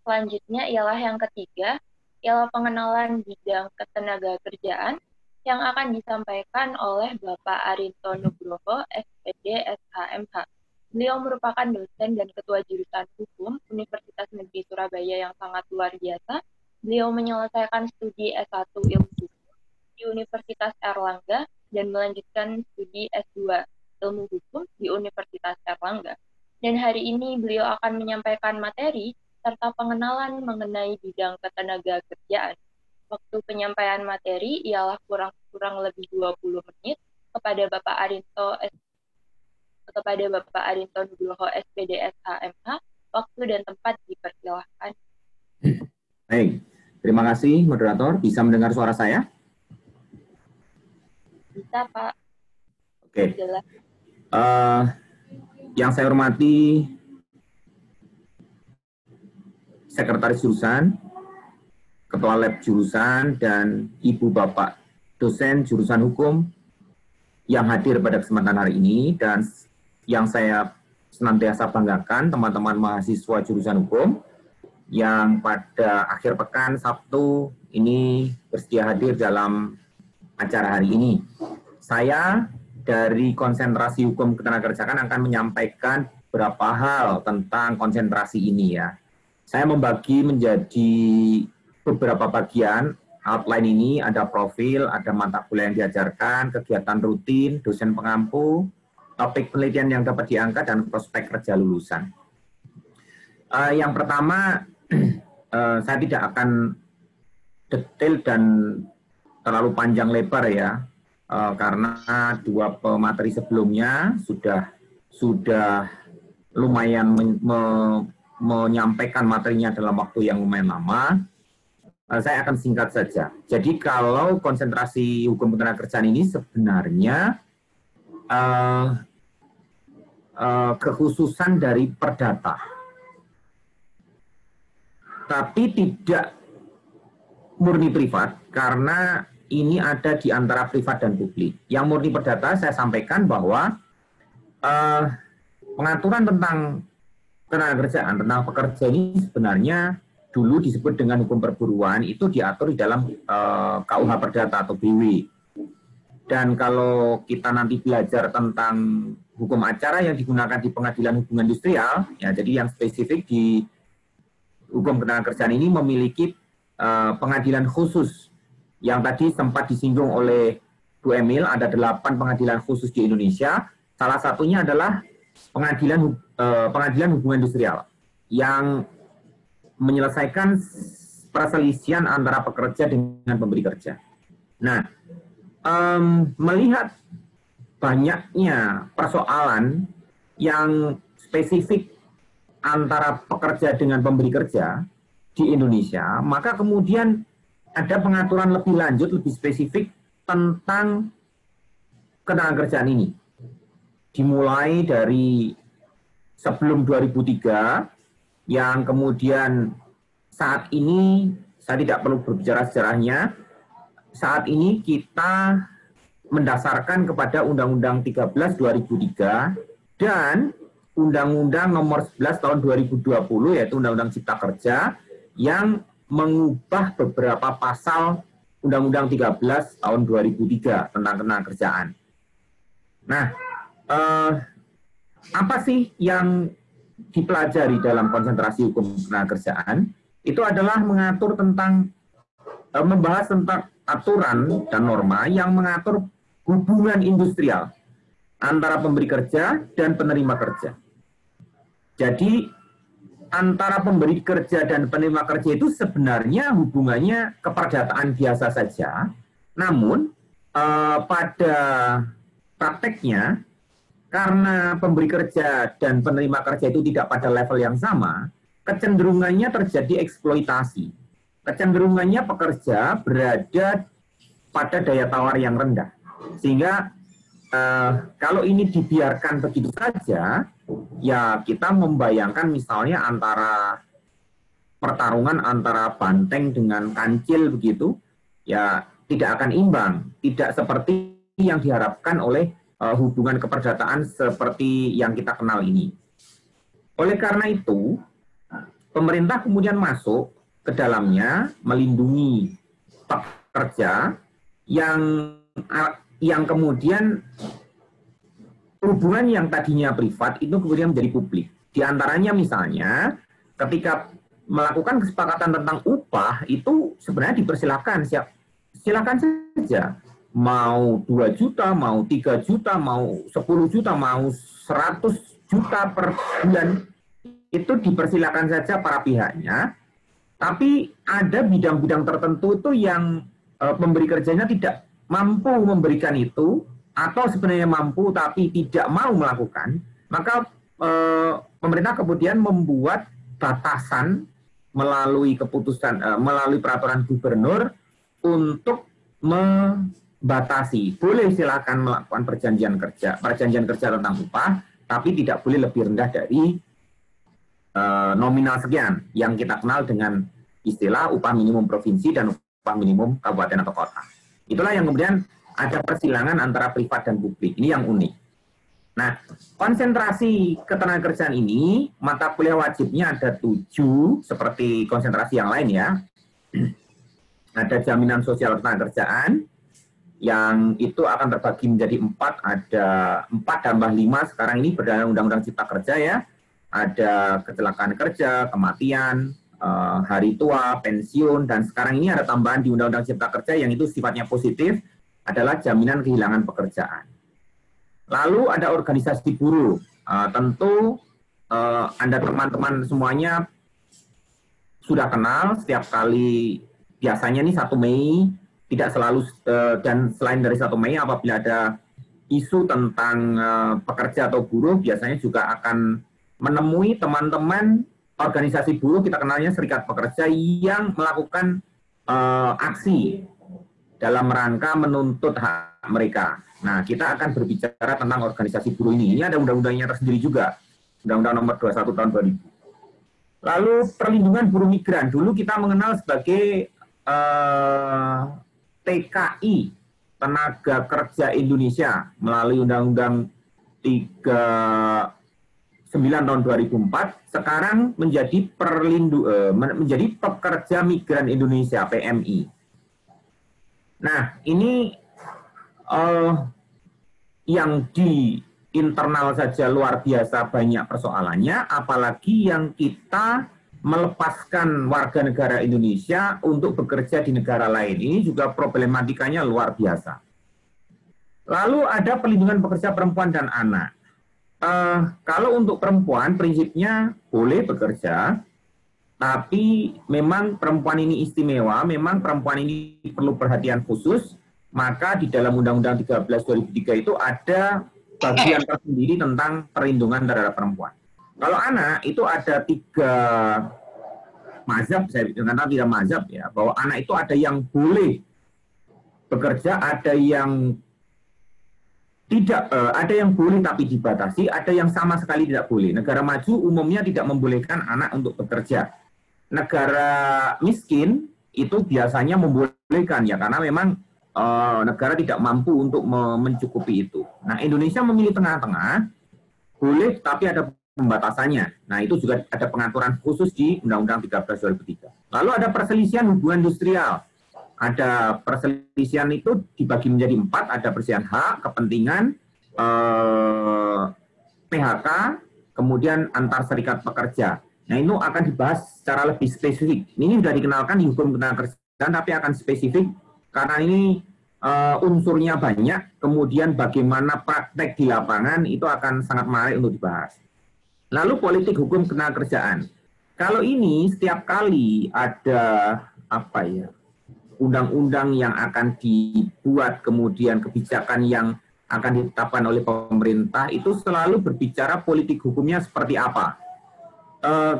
S3: Selanjutnya ialah yang ketiga, ialah pengenalan bidang ketenagakerjaan yang akan disampaikan oleh Bapak Arinto Nugroho, SPD, SHMH. Beliau merupakan dosen dan ketua jurusan hukum Universitas Negeri Surabaya yang sangat luar biasa. Beliau menyelesaikan studi S1 ilmu hukum di Universitas Erlangga dan melanjutkan studi S2 ilmu hukum di Universitas Erlangga. Dan hari ini beliau akan menyampaikan materi serta pengenalan mengenai bidang ketenagakerjaan. Waktu penyampaian materi ialah kurang lebih 20 menit kepada Bapak Arinto Nugroho SPD SHMH. Waktu dan tempat dipersilahkan.
S4: Baik, terima kasih moderator. Bisa mendengar suara saya?
S3: Bisa, Pak.
S4: Oke.
S3: Jelas.
S4: Yang saya hormati Sekretaris Jurusan, Ketua Lab Jurusan, dan Ibu Bapak dosen Jurusan Hukum yang hadir pada kesempatan hari ini, dan yang saya senantiasa banggakan teman-teman mahasiswa Jurusan Hukum yang pada akhir pekan Sabtu ini bersedia hadir dalam acara hari ini. Saya dari konsentrasi hukum ketenagakerjaan akan menyampaikan beberapa hal tentang konsentrasi ini ya. Saya membagi menjadi beberapa bagian. Outline ini ada profil, ada mata kuliah yang diajarkan, kegiatan rutin, dosen pengampu, topik penelitian yang dapat diangkat, dan prospek kerja lulusan. Yang pertama, saya tidak akan detail dan terlalu panjang lebar ya, karena dua pemateri sebelumnya sudah lumayan menyampaikan materinya dalam waktu yang lumayan lama. Saya akan singkat saja. Jadi kalau konsentrasi hukum ketenagakerjaan ini sebenarnya kekhususan dari perdata, tapi tidak murni privat karena ini ada di antara privat dan publik. Yang murni perdata saya sampaikan bahwa pengaturan tentang ketenagakerjaan, tentang pekerja ini sebenarnya dulu disebut dengan hukum perburuan, itu diatur di dalam KUH Perdata atau BW. Dan kalau kita nanti belajar tentang hukum acara yang digunakan di pengadilan hubungan industrial, ya jadi yang spesifik di hukum ketenagakerjaan ini memiliki pengadilan khusus yang tadi sempat disinggung oleh Bu Emil, ada 8 pengadilan khusus di Indonesia. Salah satunya adalah pengadilan hubungan industrial yang menyelesaikan perselisihan antara pekerja dengan pemberi kerja. Nah, melihat banyaknya persoalan yang spesifik antara pekerja dengan pemberi kerja di Indonesia, maka kemudian ada pengaturan lebih lanjut, lebih spesifik tentang ketenagakerjaan ini. Dimulai dari sebelum 2003, yang kemudian saat ini, saya tidak perlu berbicara sejarahnya, saat ini kita mendasarkan kepada Undang-Undang 13 2003 dan Undang-Undang Nomor 11 Tahun 2020, yaitu Undang-Undang Cipta Kerja, yang mengubah beberapa pasal Undang-Undang 13 Tahun 2003 tentang ketenagakerjaan. Nah, apa sih yang dipelajari dalam konsentrasi hukum ketenagakerjaan? Itu adalah mengatur tentang, membahas tentang aturan dan norma yang mengatur hubungan industrial antara pemberi kerja dan penerima kerja. Jadi antara pemberi kerja dan penerima kerja itu sebenarnya hubungannya keperdataan biasa saja, namun pada prakteknya karena pemberi kerja dan penerima kerja itu tidak pada level yang sama, kecenderungannya terjadi eksploitasi. Kecenderungannya pekerja berada pada daya tawar yang rendah. Sehingga kalau ini dibiarkan begitu saja, ya kita membayangkan misalnya antara pertarungan antara banteng dengan kancil begitu, ya tidak akan imbang. Tidak seperti yang diharapkan oleh hubungan keperdataan seperti yang kita kenal ini. Oleh karena itu, pemerintah kemudian masuk ke dalamnya melindungi pekerja yang kemudian hubungan yang tadinya privat itu kemudian menjadi publik. Di antaranya misalnya ketika melakukan kesepakatan tentang upah itu sebenarnya dipersilakan, silakan saja. Mau 2 juta, mau 3 juta, mau 10 juta, mau 100 juta per bulan, itu dipersilakan saja para pihaknya, tapi ada bidang-bidang tertentu itu yang pemberi kerjanya tidak mampu memberikan itu, atau sebenarnya mampu tapi tidak mau melakukan, maka pemerintah kemudian membuat batasan melalui keputusan, melalui peraturan gubernur untuk membatasi. Boleh silakan melakukan perjanjian kerja tentang upah, tapi tidak boleh lebih rendah dari nominal sekian yang kita kenal dengan istilah upah minimum provinsi dan upah minimum kabupaten atau kota. Itulah yang kemudian ada persilangan antara privat dan publik. Ini yang unik. Nah, konsentrasi ketenagakerjaan ini, mata kuliah wajibnya ada 7, seperti konsentrasi yang lain ya. Ada jaminan sosial ketenagakerjaan, yang itu akan terbagi menjadi 4, ada 4 tambah 5, sekarang ini berdasarkan Undang-Undang Cipta Kerja ya. Ada kecelakaan kerja, kematian, hari tua, pensiun, dan sekarang ini ada tambahan di Undang-Undang Cipta Kerja yang itu sifatnya positif, adalah jaminan kehilangan pekerjaan. Lalu ada organisasi buruh. Tentu Anda teman-teman semuanya sudah kenal, setiap kali biasanya nih 1 Mei, tidak selalu, dan selain dari 1 Mei apabila ada isu tentang pekerja atau buruh, biasanya juga akan menemui teman-teman organisasi buruh, kita kenalnya serikat pekerja, yang melakukan aksi dalam rangka menuntut hak mereka. Nah, kita akan berbicara tentang organisasi buruh ini. Ini ada undang-undangnya tersendiri juga, Undang-Undang Nomor 21 Tahun 2000. Lalu perlindungan buruh migran, dulu kita mengenal sebagai TKI, Tenaga Kerja Indonesia, melalui Undang-Undang 9 tahun 2004, sekarang menjadi menjadi Pekerja Migran Indonesia, PMI. Nah, ini yang di internal saja luar biasa banyak persoalannya, apalagi yang kita melepaskan warga negara Indonesia untuk bekerja di negara lain. Ini juga problematikanya luar biasa. Lalu ada perlindungan pekerja perempuan dan anak. Kalau untuk perempuan, prinsipnya boleh bekerja, tapi memang perempuan ini istimewa, memang perempuan ini perlu perhatian khusus, maka di dalam Undang-Undang 13 2003 itu ada bagian tersendiri tentang perlindungan terhadap perempuan. Kalau anak, itu ada 3 mazhab, saya katakan 3 mazhab ya, bahwa anak itu ada yang boleh bekerja, ada yang tidak, ada yang boleh tapi dibatasi, ada yang sama sekali tidak boleh. Negara maju umumnya tidak membolehkan anak untuk bekerja. Negara miskin itu biasanya membolehkan ya, karena memang negara tidak mampu untuk mencukupi itu. Nah, Indonesia memilih tengah-tengah, boleh tapi ada pembatasannya. Nah, itu juga ada pengaturan khusus di Undang-Undang 13 2003. Lalu ada perselisihan hubungan industrial. Ada perselisihan itu dibagi menjadi 4, ada perselisihan hak, kepentingan, PHK, kemudian antar serikat pekerja. Nah, itu akan dibahas secara lebih spesifik. Ini sudah dikenalkan di hukum ketenagakerjaan, tapi akan spesifik karena ini unsurnya banyak, kemudian bagaimana praktek di lapangan itu akan sangat menarik untuk dibahas. Lalu politik hukum ketenagakerjaan. Kalau ini setiap kali ada undang-undang yang akan dibuat, kemudian kebijakan yang akan ditetapkan oleh pemerintah, itu selalu berbicara politik hukumnya seperti apa.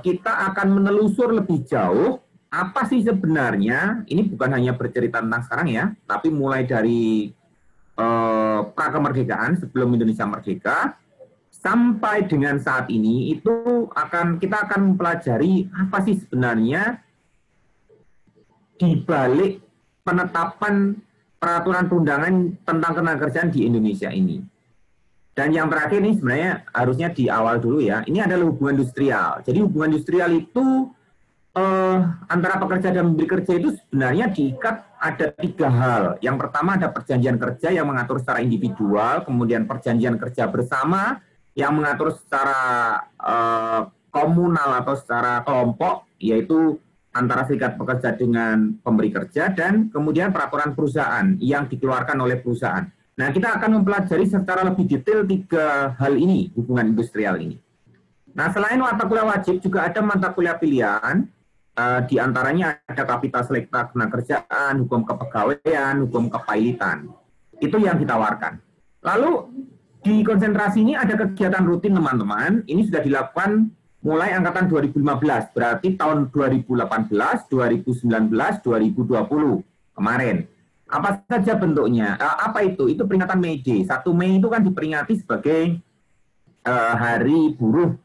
S4: Kita akan menelusur lebih jauh, apa sih sebenarnya, ini bukan hanya bercerita tentang sekarang ya, tapi mulai dari pra-kemerdekaan, sebelum Indonesia merdeka, sampai dengan saat ini, itu kita akan mempelajari apa sih sebenarnya di balik penetapan peraturan perundangan tentang ketenagakerjaan di Indonesia ini. Dan yang terakhir ini sebenarnya harusnya di awal dulu ya, ini adalah hubungan industrial. Jadi hubungan industrial itu antara pekerja dan pemberi kerja itu sebenarnya diikat ada 3 hal. Yang pertama ada perjanjian kerja yang mengatur secara individual, kemudian perjanjian kerja bersama yang mengatur secara komunal atau secara kelompok, yaitu antara serikat pekerja dengan pemberi kerja, dan kemudian peraturan perusahaan yang dikeluarkan oleh perusahaan. Nah, kita akan mempelajari secara lebih detail 3 hal ini, hubungan industrial ini. Nah, selain mata kuliah wajib juga ada mata kuliah pilihan. Di antaranya ada kapital selekta ketenagakerjaan, hukum kepegawaian, hukum kepailitan. Itu yang ditawarkan. Lalu di konsentrasi ini ada kegiatan rutin teman-teman. Ini sudah dilakukan mulai angkatan 2015, berarti tahun 2018, 2019, 2020 kemarin. Apa saja bentuknya? Apa itu? Itu peringatan May Day. 1 Mei itu kan diperingati sebagai Hari Buruh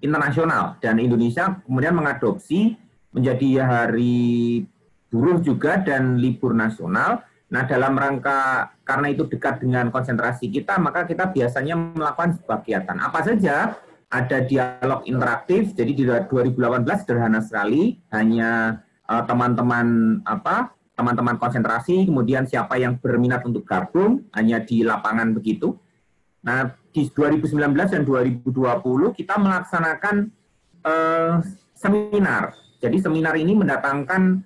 S4: Internasional, dan Indonesia kemudian mengadopsi menjadi hari buruh juga dan libur nasional. Nah, dalam rangka karena itu dekat dengan konsentrasi kita, maka kita biasanya melakukan sebuah kegiatan. Apa saja? Ada dialog interaktif. Jadi di 2018 sederhana sekali, hanya teman-teman konsentrasi, kemudian siapa yang berminat untuk gabung, hanya di lapangan begitu. Nah, di 2019 dan 2020 kita melaksanakan seminar. Jadi seminar ini mendatangkan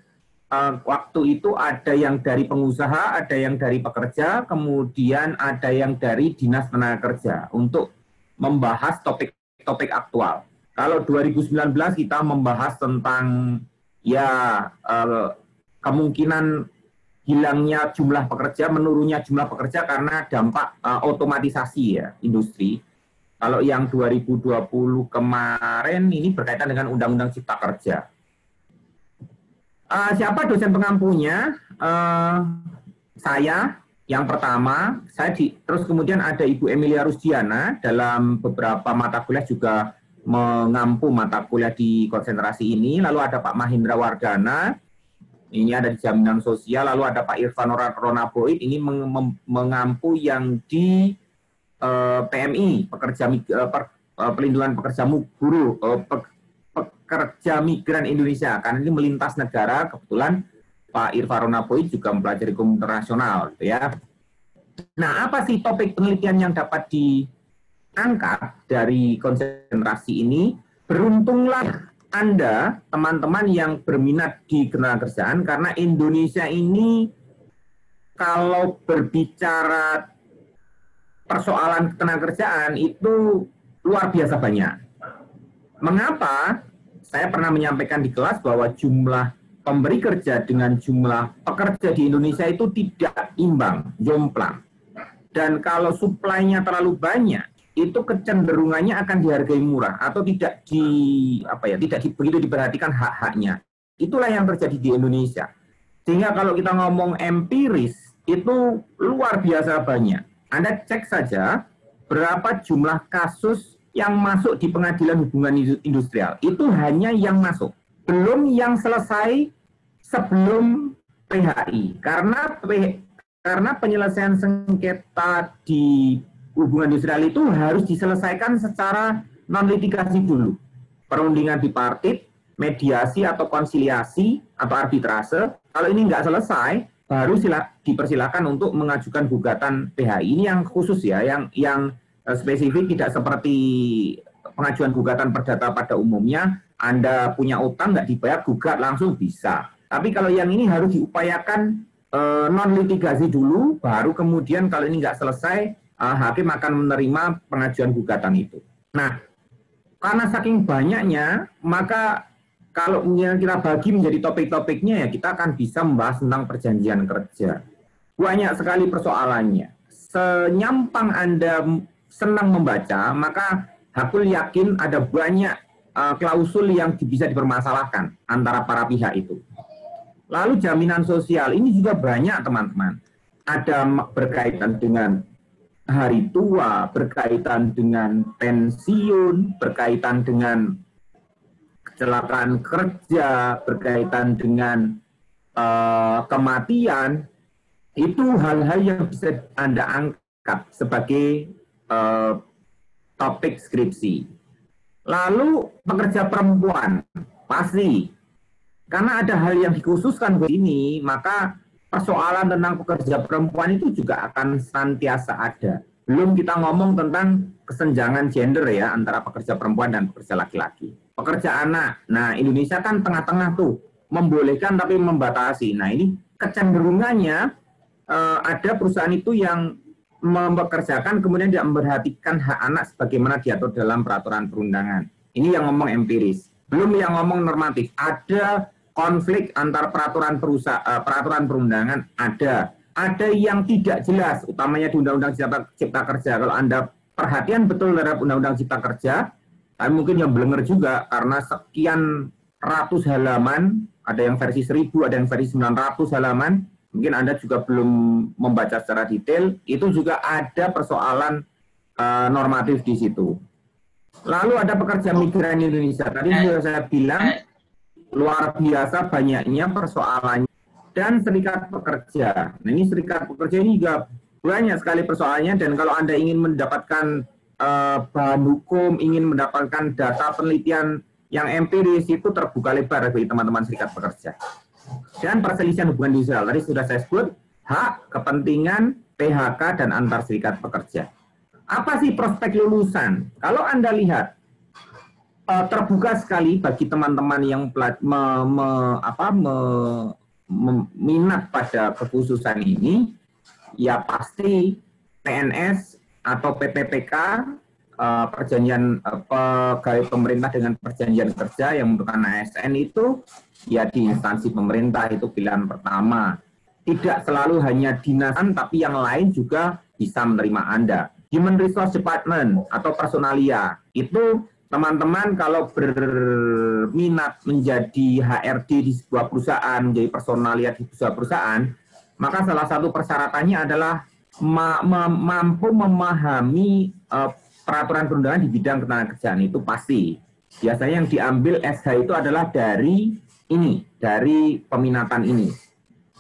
S4: waktu itu ada yang dari pengusaha, ada yang dari pekerja, kemudian ada yang dari Dinas Tenaga Kerja untuk membahas topik-topik aktual. Kalau 2019 kita membahas tentang kemungkinan hilangnya jumlah pekerja, menurunnya jumlah pekerja karena dampak otomatisasi ya industri. Kalau yang 2020 kemarin ini berkaitan dengan Undang-Undang Cipta Kerja. Siapa dosen pengampunya? Saya yang pertama, terus kemudian ada Ibu Emilia Rusdiana, dalam beberapa mata kuliah juga mengampu mata kuliah di konsentrasi ini. Lalu ada Pak Mahendra Wardana, ini ada di jaminan sosial. Lalu ada Pak Irfan Ronaboid, ini mengampu yang di PMI, pelindungan pekerja buruh, pekerja migran Indonesia, karena ini melintas negara. Kebetulan Pak Irfan Ronaboid juga mempelajari hukum internasional, gitu ya. Nah, apa sih topik penelitian yang dapat diangkat dari konsentrasi ini? Beruntunglah Anda, teman-teman yang berminat di ketenagakerjaan, karena Indonesia ini kalau berbicara persoalan ketenagakerjaan itu luar biasa banyak. Mengapa? Saya pernah menyampaikan di kelas bahwa jumlah pemberi kerja dengan jumlah pekerja di Indonesia itu tidak imbang, jomplang. Dan kalau suplainya terlalu banyak, itu kecenderungannya akan dihargai murah atau tidak begitu diperhatikan hak-haknya. Itulah yang terjadi di Indonesia. Sehingga kalau kita ngomong empiris, itu luar biasa banyak. Anda cek saja berapa jumlah kasus yang masuk di pengadilan hubungan industrial. Itu hanya yang masuk. Belum yang selesai sebelum PHI. Karena penyelesaian sengketa di hubungan industrial itu harus diselesaikan secara non-litigasi dulu. Perundingan bipartit, mediasi atau konsiliasi atau arbitrase. Kalau ini nggak selesai, baru dipersilakan untuk mengajukan gugatan PHI. Ini yang khusus ya, yang spesifik, tidak seperti pengajuan gugatan perdata pada umumnya. Anda punya utang nggak dibayar, gugat langsung bisa. Tapi kalau yang ini harus diupayakan non-litigasi dulu, baru kemudian kalau ini nggak selesai, hakim akan menerima pengajuan gugatan itu. Nah, karena saking banyaknya, maka kalau kita bagi menjadi topik-topiknya, ya kita akan bisa membahas tentang perjanjian kerja. Banyak sekali persoalannya. Senyampang Anda senang membaca, maka Hakul yakin ada banyak klausul yang bisa dipermasalahkan antara para pihak itu. Lalu jaminan sosial, ini juga banyak teman-teman. Ada berkaitan dengan hari tua, berkaitan dengan pensiun, berkaitan dengan kecelakaan kerja, berkaitan dengan kematian. Itu hal-hal yang bisa Anda angkat sebagai topik skripsi. Lalu pekerja perempuan, pasti. Karena ada hal yang dikhususkan ke ini, maka persoalan tentang pekerja perempuan itu juga akan senantiasa ada. Belum kita ngomong tentang kesenjangan gender ya, antara pekerja perempuan dan pekerja laki-laki. Pekerja anak, nah Indonesia kan tengah-tengah tuh, membolehkan tapi membatasi. Nah ini kecenderungannya ada perusahaan itu yang mempekerjakan kemudian tidak memperhatikan hak anak sebagaimana diatur dalam peraturan perundangan. Ini yang ngomong empiris. Belum yang ngomong normatif. Ada konflik antar peraturan peraturan perundangan, ada. Ada yang tidak jelas, utamanya di Undang-Undang Cipta Kerja. Kalau Anda perhatian betul terhadap Undang-Undang Cipta Kerja, tapi mungkin yang belenger juga karena sekian ratus halaman, ada yang versi 1000, ada yang versi 900 halaman, mungkin Anda juga belum membaca secara detail, itu juga ada persoalan normatif di situ. Lalu ada pekerja migran Indonesia. Tadi sudah saya bilang, luar biasa banyaknya persoalannya. Dan serikat pekerja. Nah, ini serikat pekerja ini juga banyak sekali persoalannya, dan kalau Anda ingin mendapatkan bahan hukum, ingin mendapatkan data penelitian yang empiris, itu terbuka lebar bagi teman-teman serikat pekerja. Dan perselisihan hubungan industrial, tadi sudah saya sebut, hak, kepentingan, PHK, dan antar serikat pekerja. Apa sih prospek lulusan? Kalau Anda lihat, terbuka sekali bagi teman-teman yang minat pada kekhususan ini, ya pasti PNS atau PTPK, perjanjian pegawai pemerintah dengan perjanjian kerja yang merupakan ASN itu, ya di instansi pemerintah itu pilihan pertama. Tidak selalu hanya dinasan, tapi yang lain juga bisa menerima Anda. Human Resource Department atau personalia, itu teman-teman kalau berminat menjadi HRD di sebuah perusahaan, menjadi personalia di sebuah perusahaan, maka salah satu persyaratannya adalah mampu memahami peraturan perundangan di bidang ketenagakerjaan, itu pasti. Biasanya yang diambil SH itu adalah dari peminatan ini.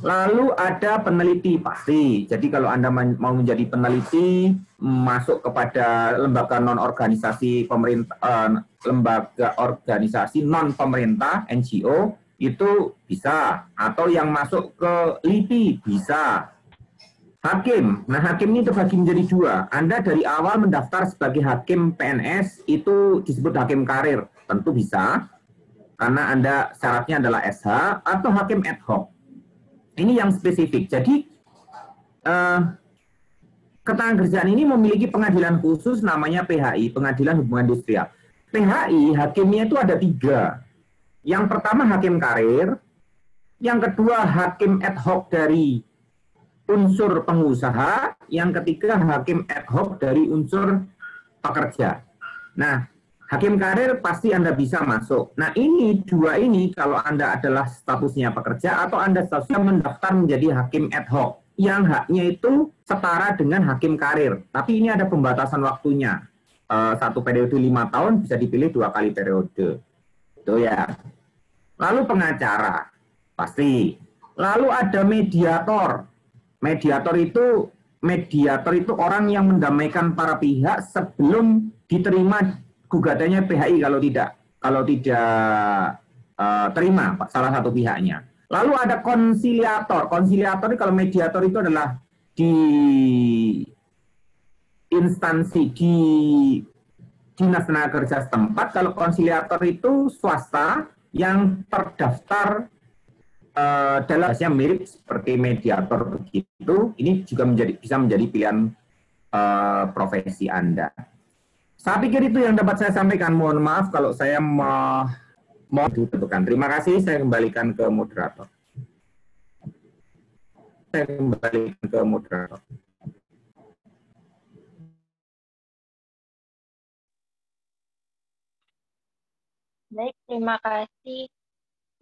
S4: Lalu ada peneliti, pasti. Jadi kalau Anda mau menjadi peneliti, masuk kepada lembaga non-organisasi pemerintah, lembaga organisasi non-pemerintah, NGO, itu bisa. Atau yang masuk ke LIPI, bisa. Hakim, nah hakim ini terbagi menjadi dua. Anda dari awal mendaftar sebagai hakim PNS, itu disebut hakim karir. Tentu bisa, karena Anda syaratnya adalah SH, atau hakim ad hoc. Ini yang spesifik. Jadi, ketenagakerjaan ini memiliki pengadilan khusus namanya PHI, Pengadilan Hubungan Industrial. PHI, hakimnya itu ada 3. Yang pertama hakim karir, yang kedua hakim ad hoc dari unsur pengusaha, yang ketiga hakim ad hoc dari unsur pekerja. Nah, hakim karir pasti Anda bisa masuk. Nah, ini 2 ini kalau Anda adalah statusnya pekerja atau Anda statusnya mendaftar menjadi hakim ad hoc, yang haknya itu setara dengan hakim karir. Tapi ini ada pembatasan waktunya. 1 periode 5 tahun bisa dipilih 2 kali periode. Itu ya. Lalu pengacara, pasti. Lalu ada mediator. Mediator itu orang yang mendamaikan para pihak sebelum diterima gugatannya PHI kalau tidak terima salah satu pihaknya. Lalu ada konsiliator. Konsiliator ini kalau mediator itu adalah di instansi di Dinas Tenaga Kerja setempat. Kalau konsiliator itu swasta yang terdaftar dalamnya mirip seperti mediator begitu. Ini juga bisa menjadi pilihan profesi Anda. Saya pikir itu yang dapat saya sampaikan. Mohon maaf kalau saya mau ditentukan. Terima kasih. Saya kembalikan ke moderator.
S3: Baik, terima kasih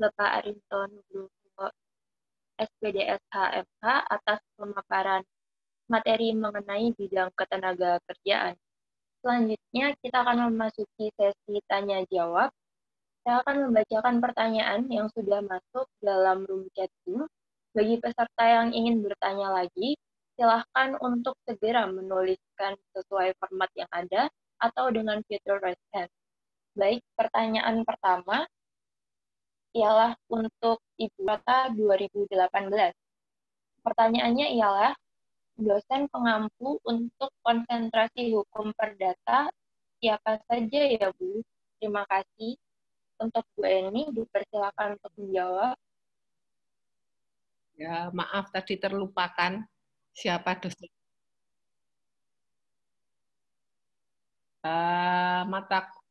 S3: Bapak Arinto Nugroho, SPDS HMH atas pemaparan materi mengenai bidang ketenagakerjaan. Selanjutnya kita akan memasuki sesi tanya jawab. Saya akan membacakan pertanyaan yang sudah masuk dalam room chat Zoom. Bagi peserta yang ingin bertanya lagi, silahkan untuk segera menuliskan sesuai format yang ada atau dengan fitur raise hand. Baik, pertanyaan pertama ialah untuk Ibu Rata 2018. Pertanyaannya ialah, dosen pengampu untuk konsentrasi hukum perdata siapa saja ya Bu? Terima kasih. Untuk Bu Eni, dipersilakan untuk menjawab.
S5: Ya, maaf tadi terlupakan siapa dosen. Mata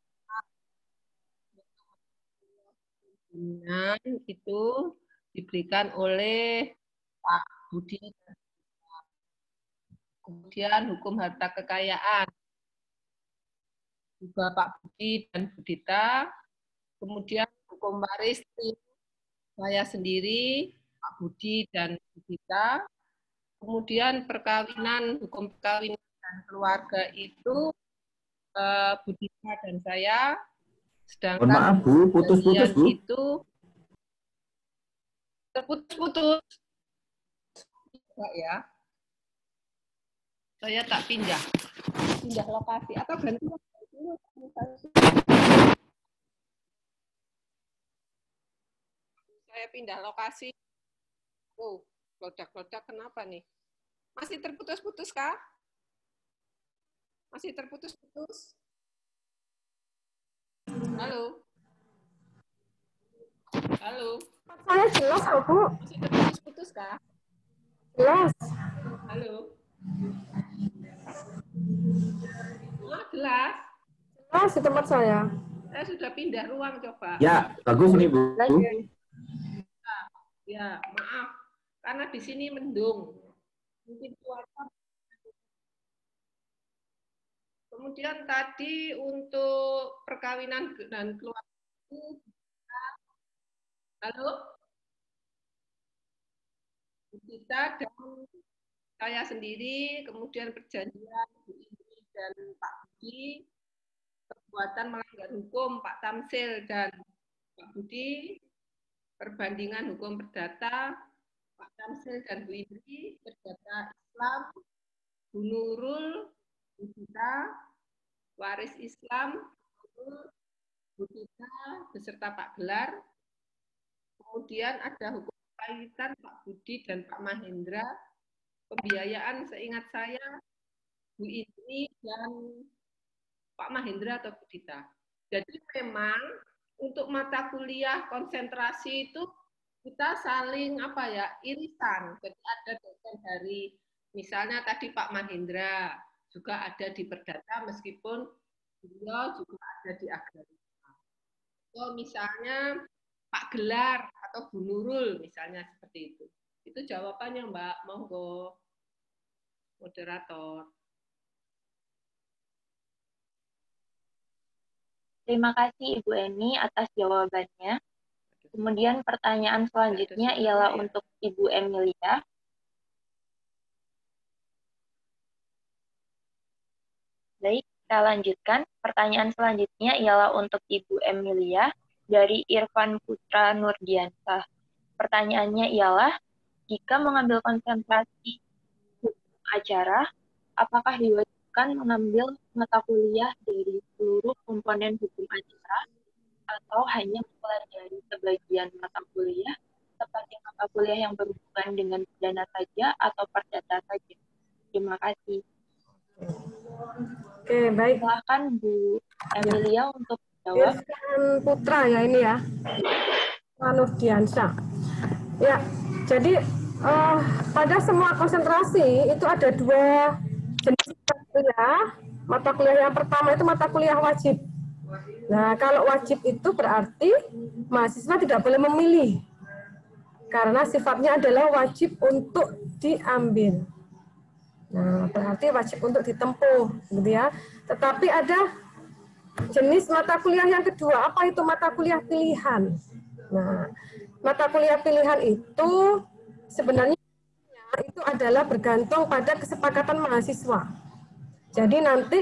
S5: Jaminan itu diberikan oleh Pak Budi. Kemudian hukum harta kekayaan juga Pak Budi dan Budita. Kemudian hukum waris saya sendiri, Pak Budi dan Budita. Kemudian perkawinan, hukum perkawinan dan keluarga itu Budita dan saya. Sedangkan
S4: maaf Bu, putus-putus Bu.
S5: Itu terputus-putus. Ya. Saya tak pindah lokasi atau ganti lokasi. Saya pindah lokasi. Oh, klodak-klodak kenapa nih? Masih terputus-putus kah? Masih terputus-putus? Halo? Halo?
S6: Saya jelas kok, Bu.
S5: Masih terputus-putus kah?
S6: Jelas.
S5: Halo? Jelas?
S6: Jelas di tempat saya.
S5: Saya sudah pindah ruang, coba.
S4: Ya, bagus nih Bu.
S5: Ya, maaf. Karena di sini mendung. Mungkin cuaca. Kemudian tadi untuk perkawinan dan keluarga itu, halo? Kita dan saya sendiri, kemudian perjanjian Bu Indri dan Pak Budi, perbuatan melanggar hukum Pak Tamsil dan Pak Budi, perbandingan hukum perdata Pak Tamsil dan Bu Indri, perdata Islam, Bu Nurul, Bu Dita, waris Islam, Bu Dita, beserta Pak Gelar. Kemudian ada hukum kaitan Pak Budi dan Pak Mahendra, pembiayaan seingat saya Bu Indri dan Pak Mahendra atau Bu Dita. Jadi memang untuk mata kuliah konsentrasi itu kita saling irisan. Jadi ada dosen dari misalnya tadi Pak Mahendra juga ada di perdata meskipun beliau juga ada di agraria. So, misalnya Pak Gelar atau Bu Nurul misalnya seperti itu. Itu jawabannya Mbak, monggo moderator.
S3: Terima kasih Ibu Eni atas jawabannya. Kemudian pertanyaan selanjutnya ialah untuk Ibu Emilia. Baik, kita lanjutkan. Pertanyaan selanjutnya ialah untuk Ibu Emilia dari Irfan Putra Nurdiansah. Pertanyaannya ialah, jika mengambil konsentrasi acara, apakah diwajibkan mengambil mata kuliah dari seluruh komponen hukum acara atau hanya mempelajari sebagian mata kuliah seperti mata kuliah yang berhubungan dengan pidana saja atau perdata saja? Terima kasih.
S6: Oke, baik.
S3: Silakan Bu Emilia untuk jawab.
S6: Irfan Putra ya ini ya. Nurdiansyah. Ya, jadi pada semua konsentrasi itu ada dua jenis mata kuliah. Mata kuliah yang pertama itu mata kuliah wajib. Nah, kalau wajib itu berarti mahasiswa tidak boleh memilih. Karena sifatnya adalah wajib untuk diambil. Nah, berarti wajib untuk ditempuh, gitu ya. Tetapi ada jenis mata kuliah yang kedua, apa itu mata kuliah pilihan? Nah, mata kuliah pilihan itu sebenarnya itu adalah bergantung pada kesepakatan mahasiswa. Jadi nanti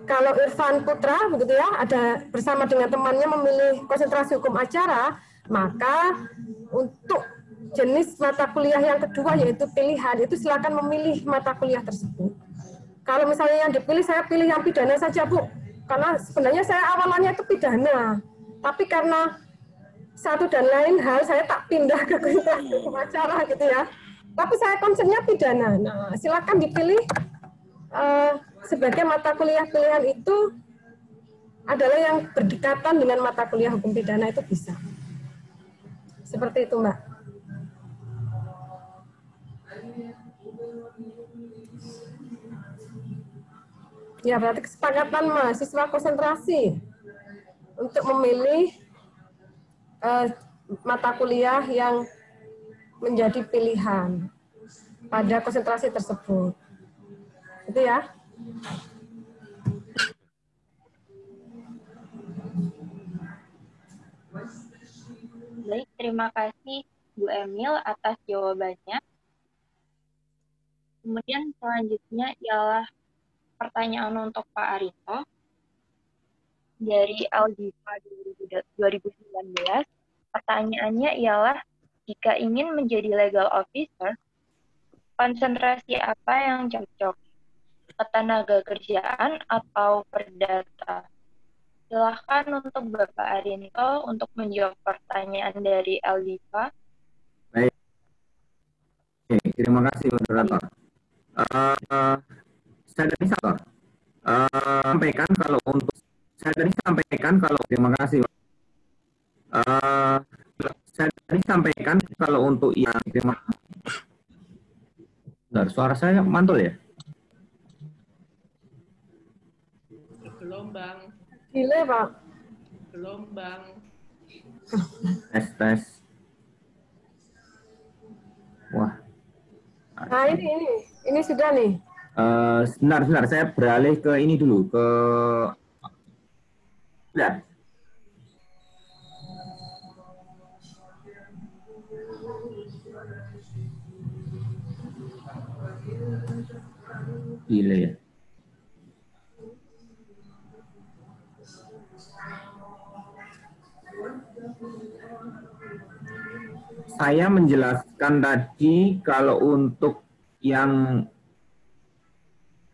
S6: kalau Irfan Putra, begitu ya, ada bersama dengan temannya memilih konsentrasi hukum acara, maka untuk jenis mata kuliah yang kedua yaitu pilihan, itu silakan memilih mata kuliah tersebut. Kalau misalnya yang dipilih, saya pilih yang pidana saja Bu, karena sebenarnya saya awalannya itu pidana, tapi karena satu dan lain hal saya tak pindah ke konsentrasi hukum acara gitu ya. Tapi saya concernnya pidana. Nah, silakan dipilih sebagai mata kuliah pilihan itu adalah yang berdekatan dengan mata kuliah hukum pidana itu bisa. Seperti itu Mbak. Ya, berarti kesepakatan mahasiswa konsentrasi untuk memilih mata kuliah yang menjadi pilihan pada konsentrasi tersebut. Itu ya.
S3: Baik, terima kasih Bu Emil atas jawabannya. Kemudian selanjutnya ialah pertanyaan untuk Pak Arito. Dari Aldiva 2019, pertanyaannya ialah, jika ingin menjadi legal officer, konsentrasi apa yang cocok? Ketenaga kerjaan atau perdata? Silahkan untuk Bapak Arinto untuk menjawab pertanyaan dari Aldiva.
S4: Baik. Oke, terima kasih moderator. Saya tadi sampaikan kalau terima kasih. Saya tadi sampaikan kalau untuk yang suara saya mantul ya?
S5: Gelombang.
S6: Gile, Pak.
S5: Gelombang.
S4: Tes. Wah.
S6: Nah, ini sudah nih.
S4: Sebentar, saya beralih ke ini dulu, ke sudah. Gila ya. Saya menjelaskan tadi kalau untuk yang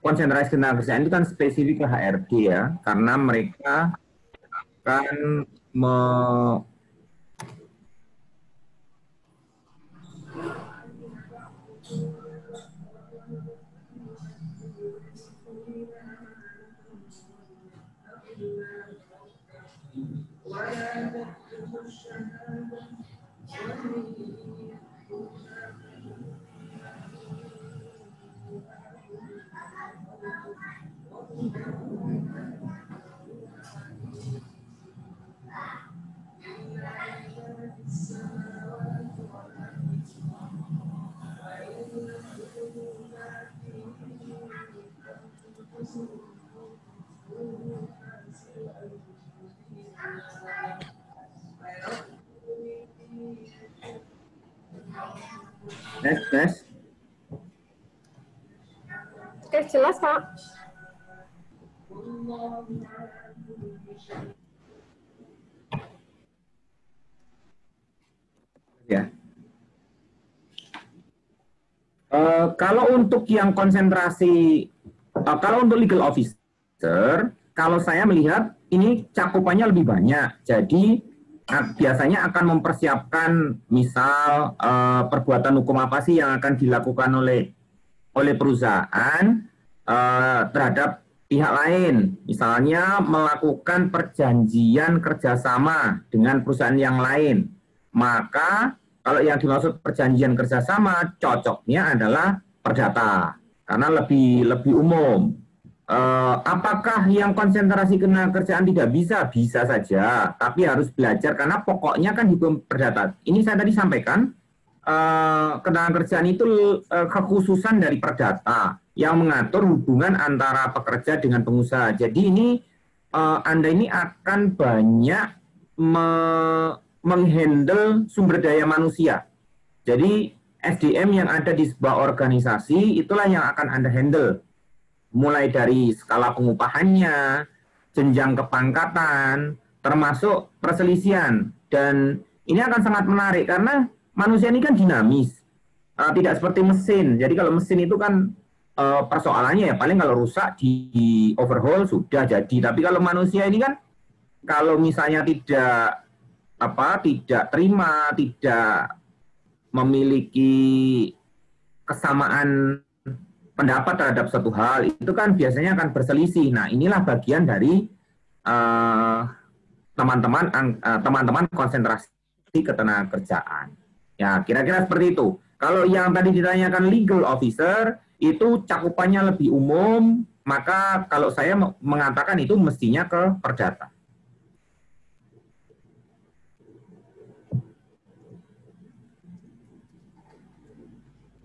S4: konsentrasi tenaga kerjaan itu kan spesifik ke HRD ya, karena mereka akan tes.
S6: Oke, jelas, Pak.
S4: Ya. Kalau untuk yang konsentrasi, kalau untuk legal officer, kalau saya melihat ini cakupannya lebih banyak. Jadi biasanya akan mempersiapkan misal perbuatan hukum apa sih yang akan dilakukan oleh perusahaan terhadap pihak lain. Misalnya melakukan perjanjian kerjasama dengan perusahaan yang lain. Maka kalau yang dimaksud perjanjian kerjasama cocoknya adalah perdata karena lebih umum. Apakah yang konsentrasi tenaga kerjaan tidak bisa? Bisa saja, tapi harus belajar karena pokoknya kan hukum perdata. Ini saya tadi sampaikan, ketenaga kerjaan itu kekhususan dari perdata yang mengatur hubungan antara pekerja dengan pengusaha. Jadi ini Anda ini akan banyak menghandle sumber daya manusia. Jadi SDM yang ada di sebuah organisasi itulah yang akan Anda handle. Mulai dari skala pengupahannya, jenjang kepangkatan, termasuk perselisihan. Dan ini akan sangat menarik karena manusia ini kan dinamis, tidak seperti mesin. Jadi kalau mesin itu kan persoalannya ya paling kalau rusak di overhaul sudah jadi. Tapi kalau manusia ini kan kalau misalnya tidak terima, tidak memiliki kesamaan pendapat terhadap suatu hal, itu kan biasanya akan berselisih. Nah, inilah bagian dari teman-teman konsentrasi ketenagakerjaan. Ya, kira-kira seperti itu. Kalau yang tadi ditanyakan legal officer, itu cakupannya lebih umum, maka kalau saya mengatakan itu mestinya ke perdata.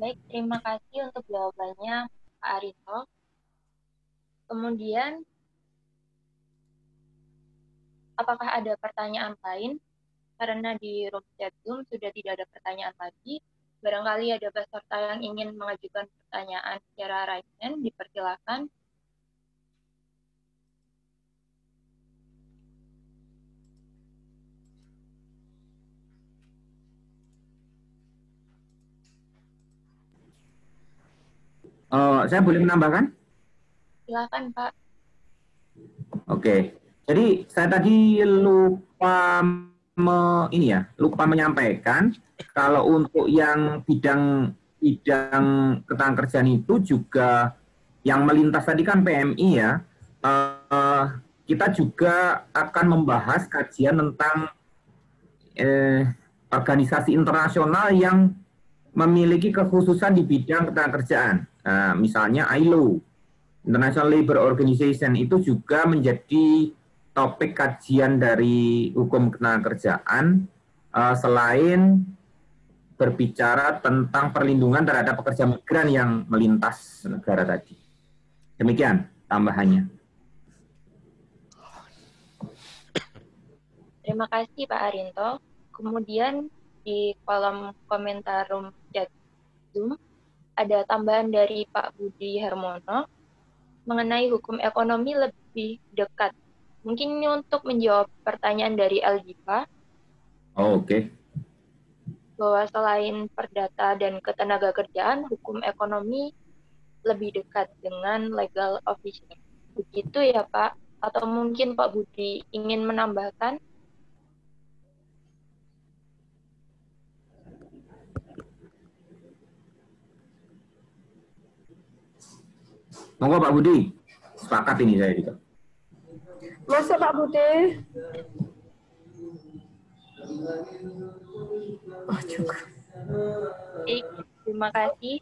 S3: Baik, terima kasih untuk jawabannya Pak Arinto. Kemudian, apakah ada pertanyaan lain? Karena di room chat Zoom sudah tidak ada pertanyaan lagi. Barangkali ada peserta yang ingin mengajukan pertanyaan secara raise hand, dipersilakan.
S4: Saya boleh menambahkan?
S3: Silakan, Pak.
S4: Oke. Jadi saya tadi lupa lupa menyampaikan kalau untuk yang bidang ketenagakerjaan itu juga yang melintas tadi kan PMI ya. Kita juga akan membahas kajian tentang organisasi internasional yang memiliki kekhususan di bidang ketenagakerjaan. Misalnya ILO, International Labour Organization, itu juga menjadi topik kajian dari hukum ketenagakerjaan selain berbicara tentang perlindungan terhadap pekerja migran yang melintas negara tadi. Demikian tambahannya.
S3: Terima kasih Pak Arinto. Kemudian di kolom komentar room chat Zoom ada tambahan dari Pak Budi Hermono mengenai hukum ekonomi lebih dekat. Mungkin ini untuk menjawab pertanyaan dari Eldiva.
S4: Oke.
S3: Bahwa selain perdata dan ketenagakerjaan, hukum ekonomi lebih dekat dengan legal official. Begitu ya Pak? Atau mungkin Pak Budi ingin menambahkan?
S4: Monggo Pak Budi, sepakat ini saya juga.
S6: Masuk Pak Budi.
S3: Baik, terima kasih.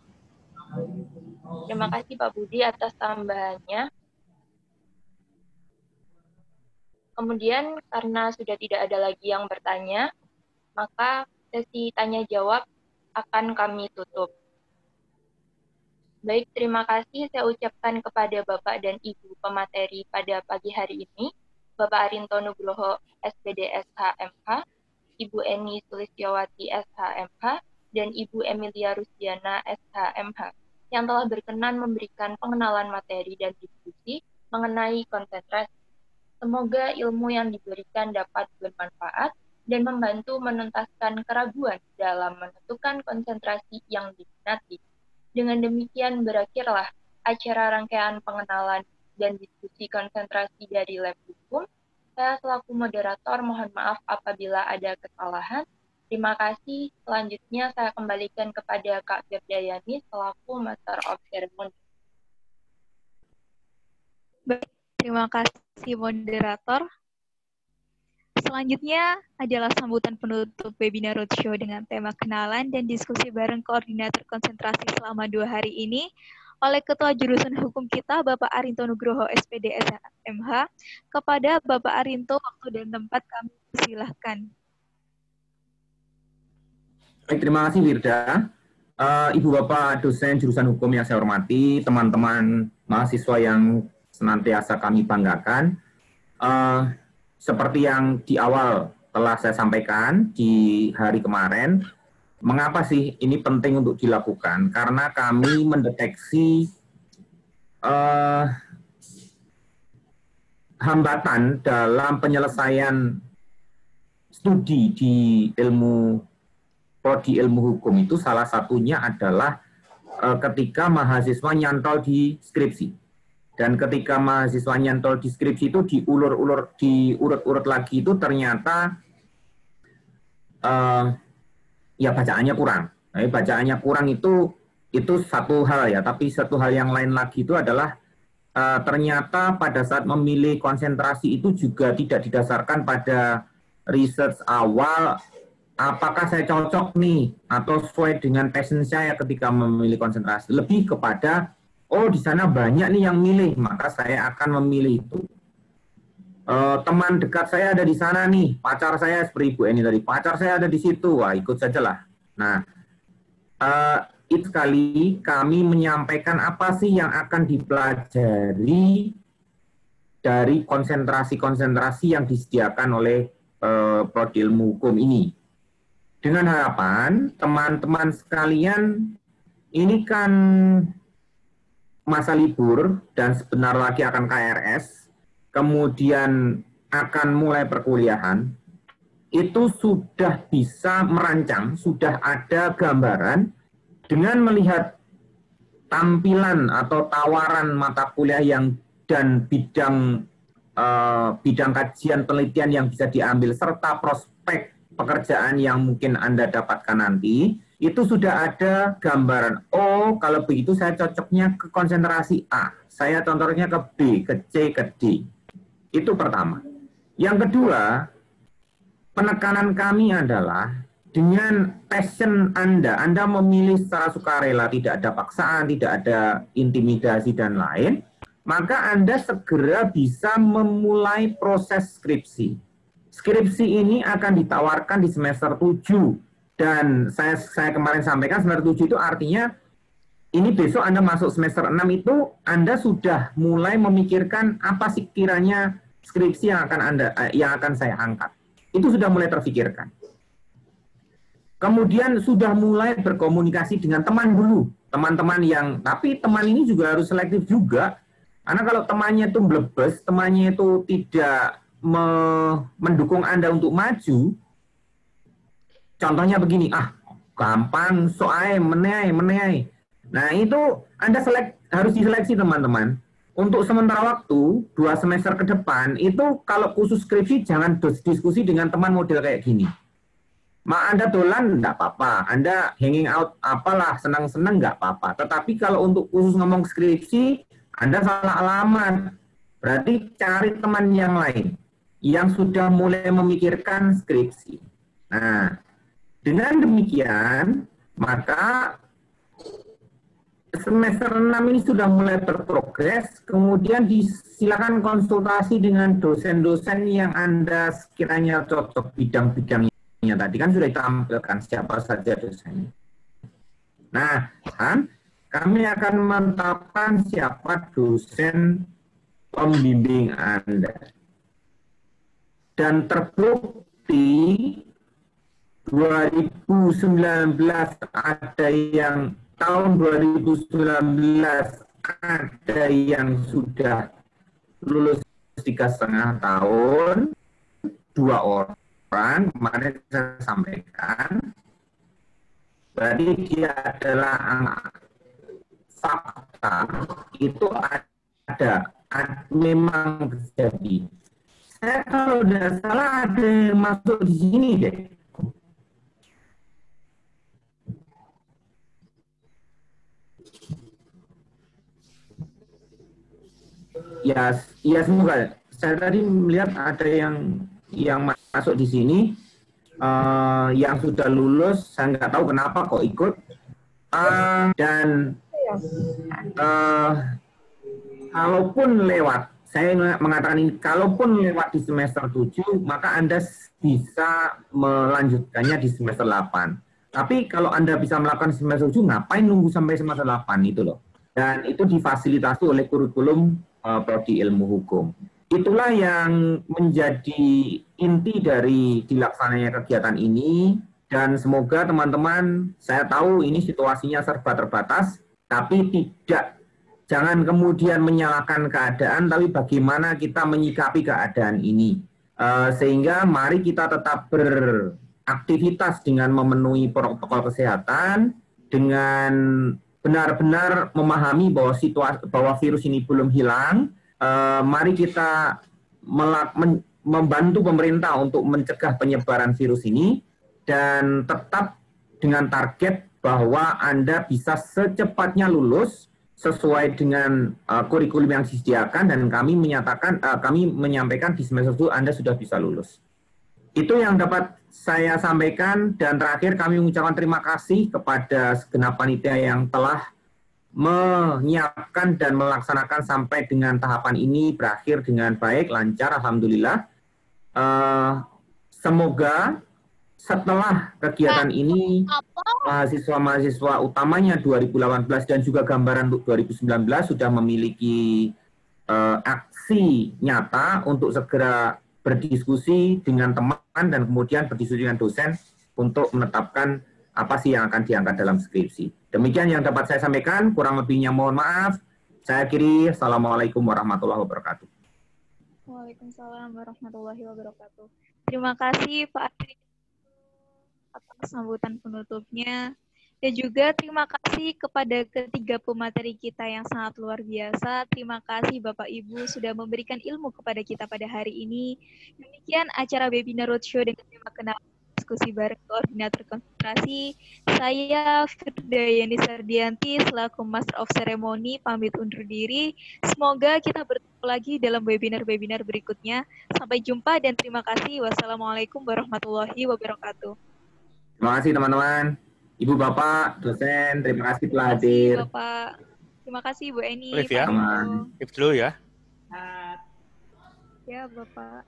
S3: Terima kasih Pak Budi atas tambahannya. Kemudian karena sudah tidak ada lagi yang bertanya, maka sesi tanya jawab akan kami tutup. Baik, terima kasih saya ucapkan kepada Bapak dan Ibu pemateri pada pagi hari ini, Bapak Arinto Nugroho, SPD SHMH, Ibu Eni Sulistyawati SHMH, dan Ibu Emilia Rusdiana SHMH, yang telah berkenan memberikan pengenalan materi dan diskusi mengenai konsentrasi. Semoga ilmu yang diberikan dapat bermanfaat dan membantu menuntaskan keraguan dalam menentukan konsentrasi yang diminati. Dengan demikian berakhirlah acara rangkaian pengenalan dan diskusi konsentrasi dari Lab Hukum. Saya selaku moderator mohon maaf apabila ada kesalahan. Terima kasih. Selanjutnya saya kembalikan kepada Kak Firdayani selaku Master of Ceremony.
S1: Baik, terima kasih moderator. Selanjutnya adalah sambutan penutup webinar roadshow dengan tema kenalan dan diskusi bareng koordinator konsentrasi selama 2 hari ini oleh Ketua Jurusan Hukum kita, Bapak Arinto Nugroho, SPD SHMH. Kepada Bapak Arinto, waktu dan tempat kami persilahkan.
S4: Baik, terima kasih Wirda. Ibu Bapak dosen jurusan hukum yang saya hormati, teman-teman mahasiswa yang senantiasa kami banggakan. Seperti yang di awal telah saya sampaikan di hari kemarin, mengapa sih ini penting untuk dilakukan? Karena kami mendeteksi hambatan dalam penyelesaian studi di prodi ilmu hukum itu salah satunya adalah ketika mahasiswa nyantol di skripsi. Dan ketika mahasiswa nyantol di skripsi itu diurut-urut lagi itu ternyata ya bacaannya kurang. Nah, bacaannya kurang itu satu hal ya, tapi satu hal yang lain lagi itu adalah ternyata pada saat memilih konsentrasi itu juga tidak didasarkan pada research awal, apakah saya cocok nih atau sesuai dengan passion saya ketika memilih konsentrasi. Lebih kepada oh di sana banyak nih yang milih, maka saya akan memilih itu. Teman dekat saya ada di sana nih, pacar saya seperti Ibu Eni tadi, pacar saya ada di situ, wah ikut saja lah. Nah, itu kali kami menyampaikan apa sih yang akan dipelajari dari konsentrasi-konsentrasi yang disediakan oleh Prodi Ilmu Hukum ini. Dengan harapan teman-teman sekalian, ini kan masa libur dan sebentar lagi akan KRS, kemudian akan mulai perkuliahan, itu sudah bisa merancang, sudah ada gambaran dengan melihat tampilan atau tawaran mata kuliah yang dan bidang kajian penelitian yang bisa diambil serta prospek pekerjaan yang mungkin Anda dapatkan nanti, itu sudah ada gambaran, oh kalau begitu saya cocoknya ke konsentrasi A, saya contohnya ke B, ke C, ke D. Itu pertama. Yang kedua, penekanan kami adalah dengan passion Anda memilih secara sukarela, tidak ada paksaan, tidak ada intimidasi dan lain, maka Anda segera bisa memulai proses skripsi. Skripsi ini akan ditawarkan di semester 7. Dan saya kemarin sampaikan semester 7 itu artinya ini besok Anda masuk semester 6 itu Anda sudah mulai memikirkan apa sih kiranya skripsi yang akan saya angkat. Itu sudah mulai terfikirkan. Kemudian sudah mulai berkomunikasi dengan teman dulu. Teman-teman tapi teman ini juga harus selektif juga. Karena kalau temannya itu blebes, temannya itu tidak mendukung Anda untuk maju, contohnya begini, gampang, soai, menai. Nah itu Anda harus diseleksi teman-teman. Untuk sementara waktu, 2 semester ke depan, itu kalau khusus skripsi jangan diskusi dengan teman model kayak gini. Anda dolan, enggak apa-apa. Anda hanging out, apalah, senang-senang, enggak apa-apa. Tetapi kalau untuk khusus ngomong skripsi, Anda salah alamat. Berarti cari teman yang lain, yang sudah mulai memikirkan skripsi. Nah, dengan demikian, maka semester 6 ini sudah mulai berprogres, kemudian silakan konsultasi dengan dosen-dosen yang Anda sekiranya cocok bidang-bidangnya. Tadi kan sudah ditampilkan siapa saja dosennya. Nah, kami akan menetapkan siapa dosen pembimbing Anda. Dan terbukti 2019 ada yang tahun 2019 ada yang sudah lulus 3,5 tahun, 2 orang kemarin saya sampaikan. Berarti dia adalah fakta, itu ada memang terjadi. Saya kalau tidak salah ada yang masuk di sini deh. Ya semoga. Saya tadi melihat ada yang masuk di sini, yang sudah lulus. Saya nggak tahu kenapa kok ikut. Dan kalaupun lewat, saya mengatakan ini, kalaupun lewat di semester 7, maka Anda bisa melanjutkannya di semester 8. Tapi kalau Anda bisa melakukan semester 7, ngapain nunggu sampai semester 8 itu loh. Dan itu difasilitasi oleh kurikulum Prodi Ilmu Hukum. Itulah yang menjadi inti dari dilaksananya kegiatan ini. Dan semoga teman-teman, saya tahu ini situasinya serba terbatas, tapi jangan kemudian menyalahkan keadaan, tapi bagaimana kita menyikapi keadaan ini. Sehingga mari kita tetap beraktivitas dengan memenuhi protokol kesehatan, dengan benar-benar memahami bahwa virus ini belum hilang. Mari kita membantu pemerintah untuk mencegah penyebaran virus ini, dan tetap dengan target bahwa Anda bisa secepatnya lulus sesuai dengan kurikulum yang disediakan, dan kami menyampaikan di semester 1 Anda sudah bisa lulus. Itu yang dapat saya sampaikan, dan terakhir kami mengucapkan terima kasih kepada segenap panitia yang telah menyiapkan dan melaksanakan sampai dengan tahapan ini berakhir dengan baik, lancar, alhamdulillah. Semoga setelah kegiatan ini, mahasiswa-mahasiswa utamanya 2018 dan juga gambaran untuk 2019 sudah memiliki aksi nyata untuk segera berdiskusi dengan teman dan kemudian berdiskusi dengan dosen untuk menetapkan apa sih yang akan diangkat dalam skripsi. Demikian yang dapat saya sampaikan, kurang lebihnya mohon maaf. Saya akhiri, Assalamualaikum warahmatullahi wabarakatuh.
S1: Waalaikumsalam warahmatullahi wabarakatuh. Terima kasih Pak Adri atas sambutan penutupnya. Dan juga terima kasih kepada ketiga pemateri kita yang sangat luar biasa. Terima kasih Bapak Ibu sudah memberikan ilmu kepada kita pada hari ini. Demikian acara webinar roadshow dengan tema kenal diskusi bareng koordinator konsentrasi. Saya Firdayani Sardianti selaku Master of Ceremony pamit undur diri. Semoga kita bertemu lagi dalam webinar-webinar berikutnya. Sampai jumpa dan terima kasih. Wassalamualaikum warahmatullahi wabarakatuh.
S4: Terima kasih teman-teman. Ibu Bapak, dosen, terima kasih telah hadir.
S1: Terima kasih Bapak. Terima kasih Bu Eni.
S7: Liv ya.
S1: Pak Ibu.
S7: Liv dulu ya.
S1: Ya Bapak.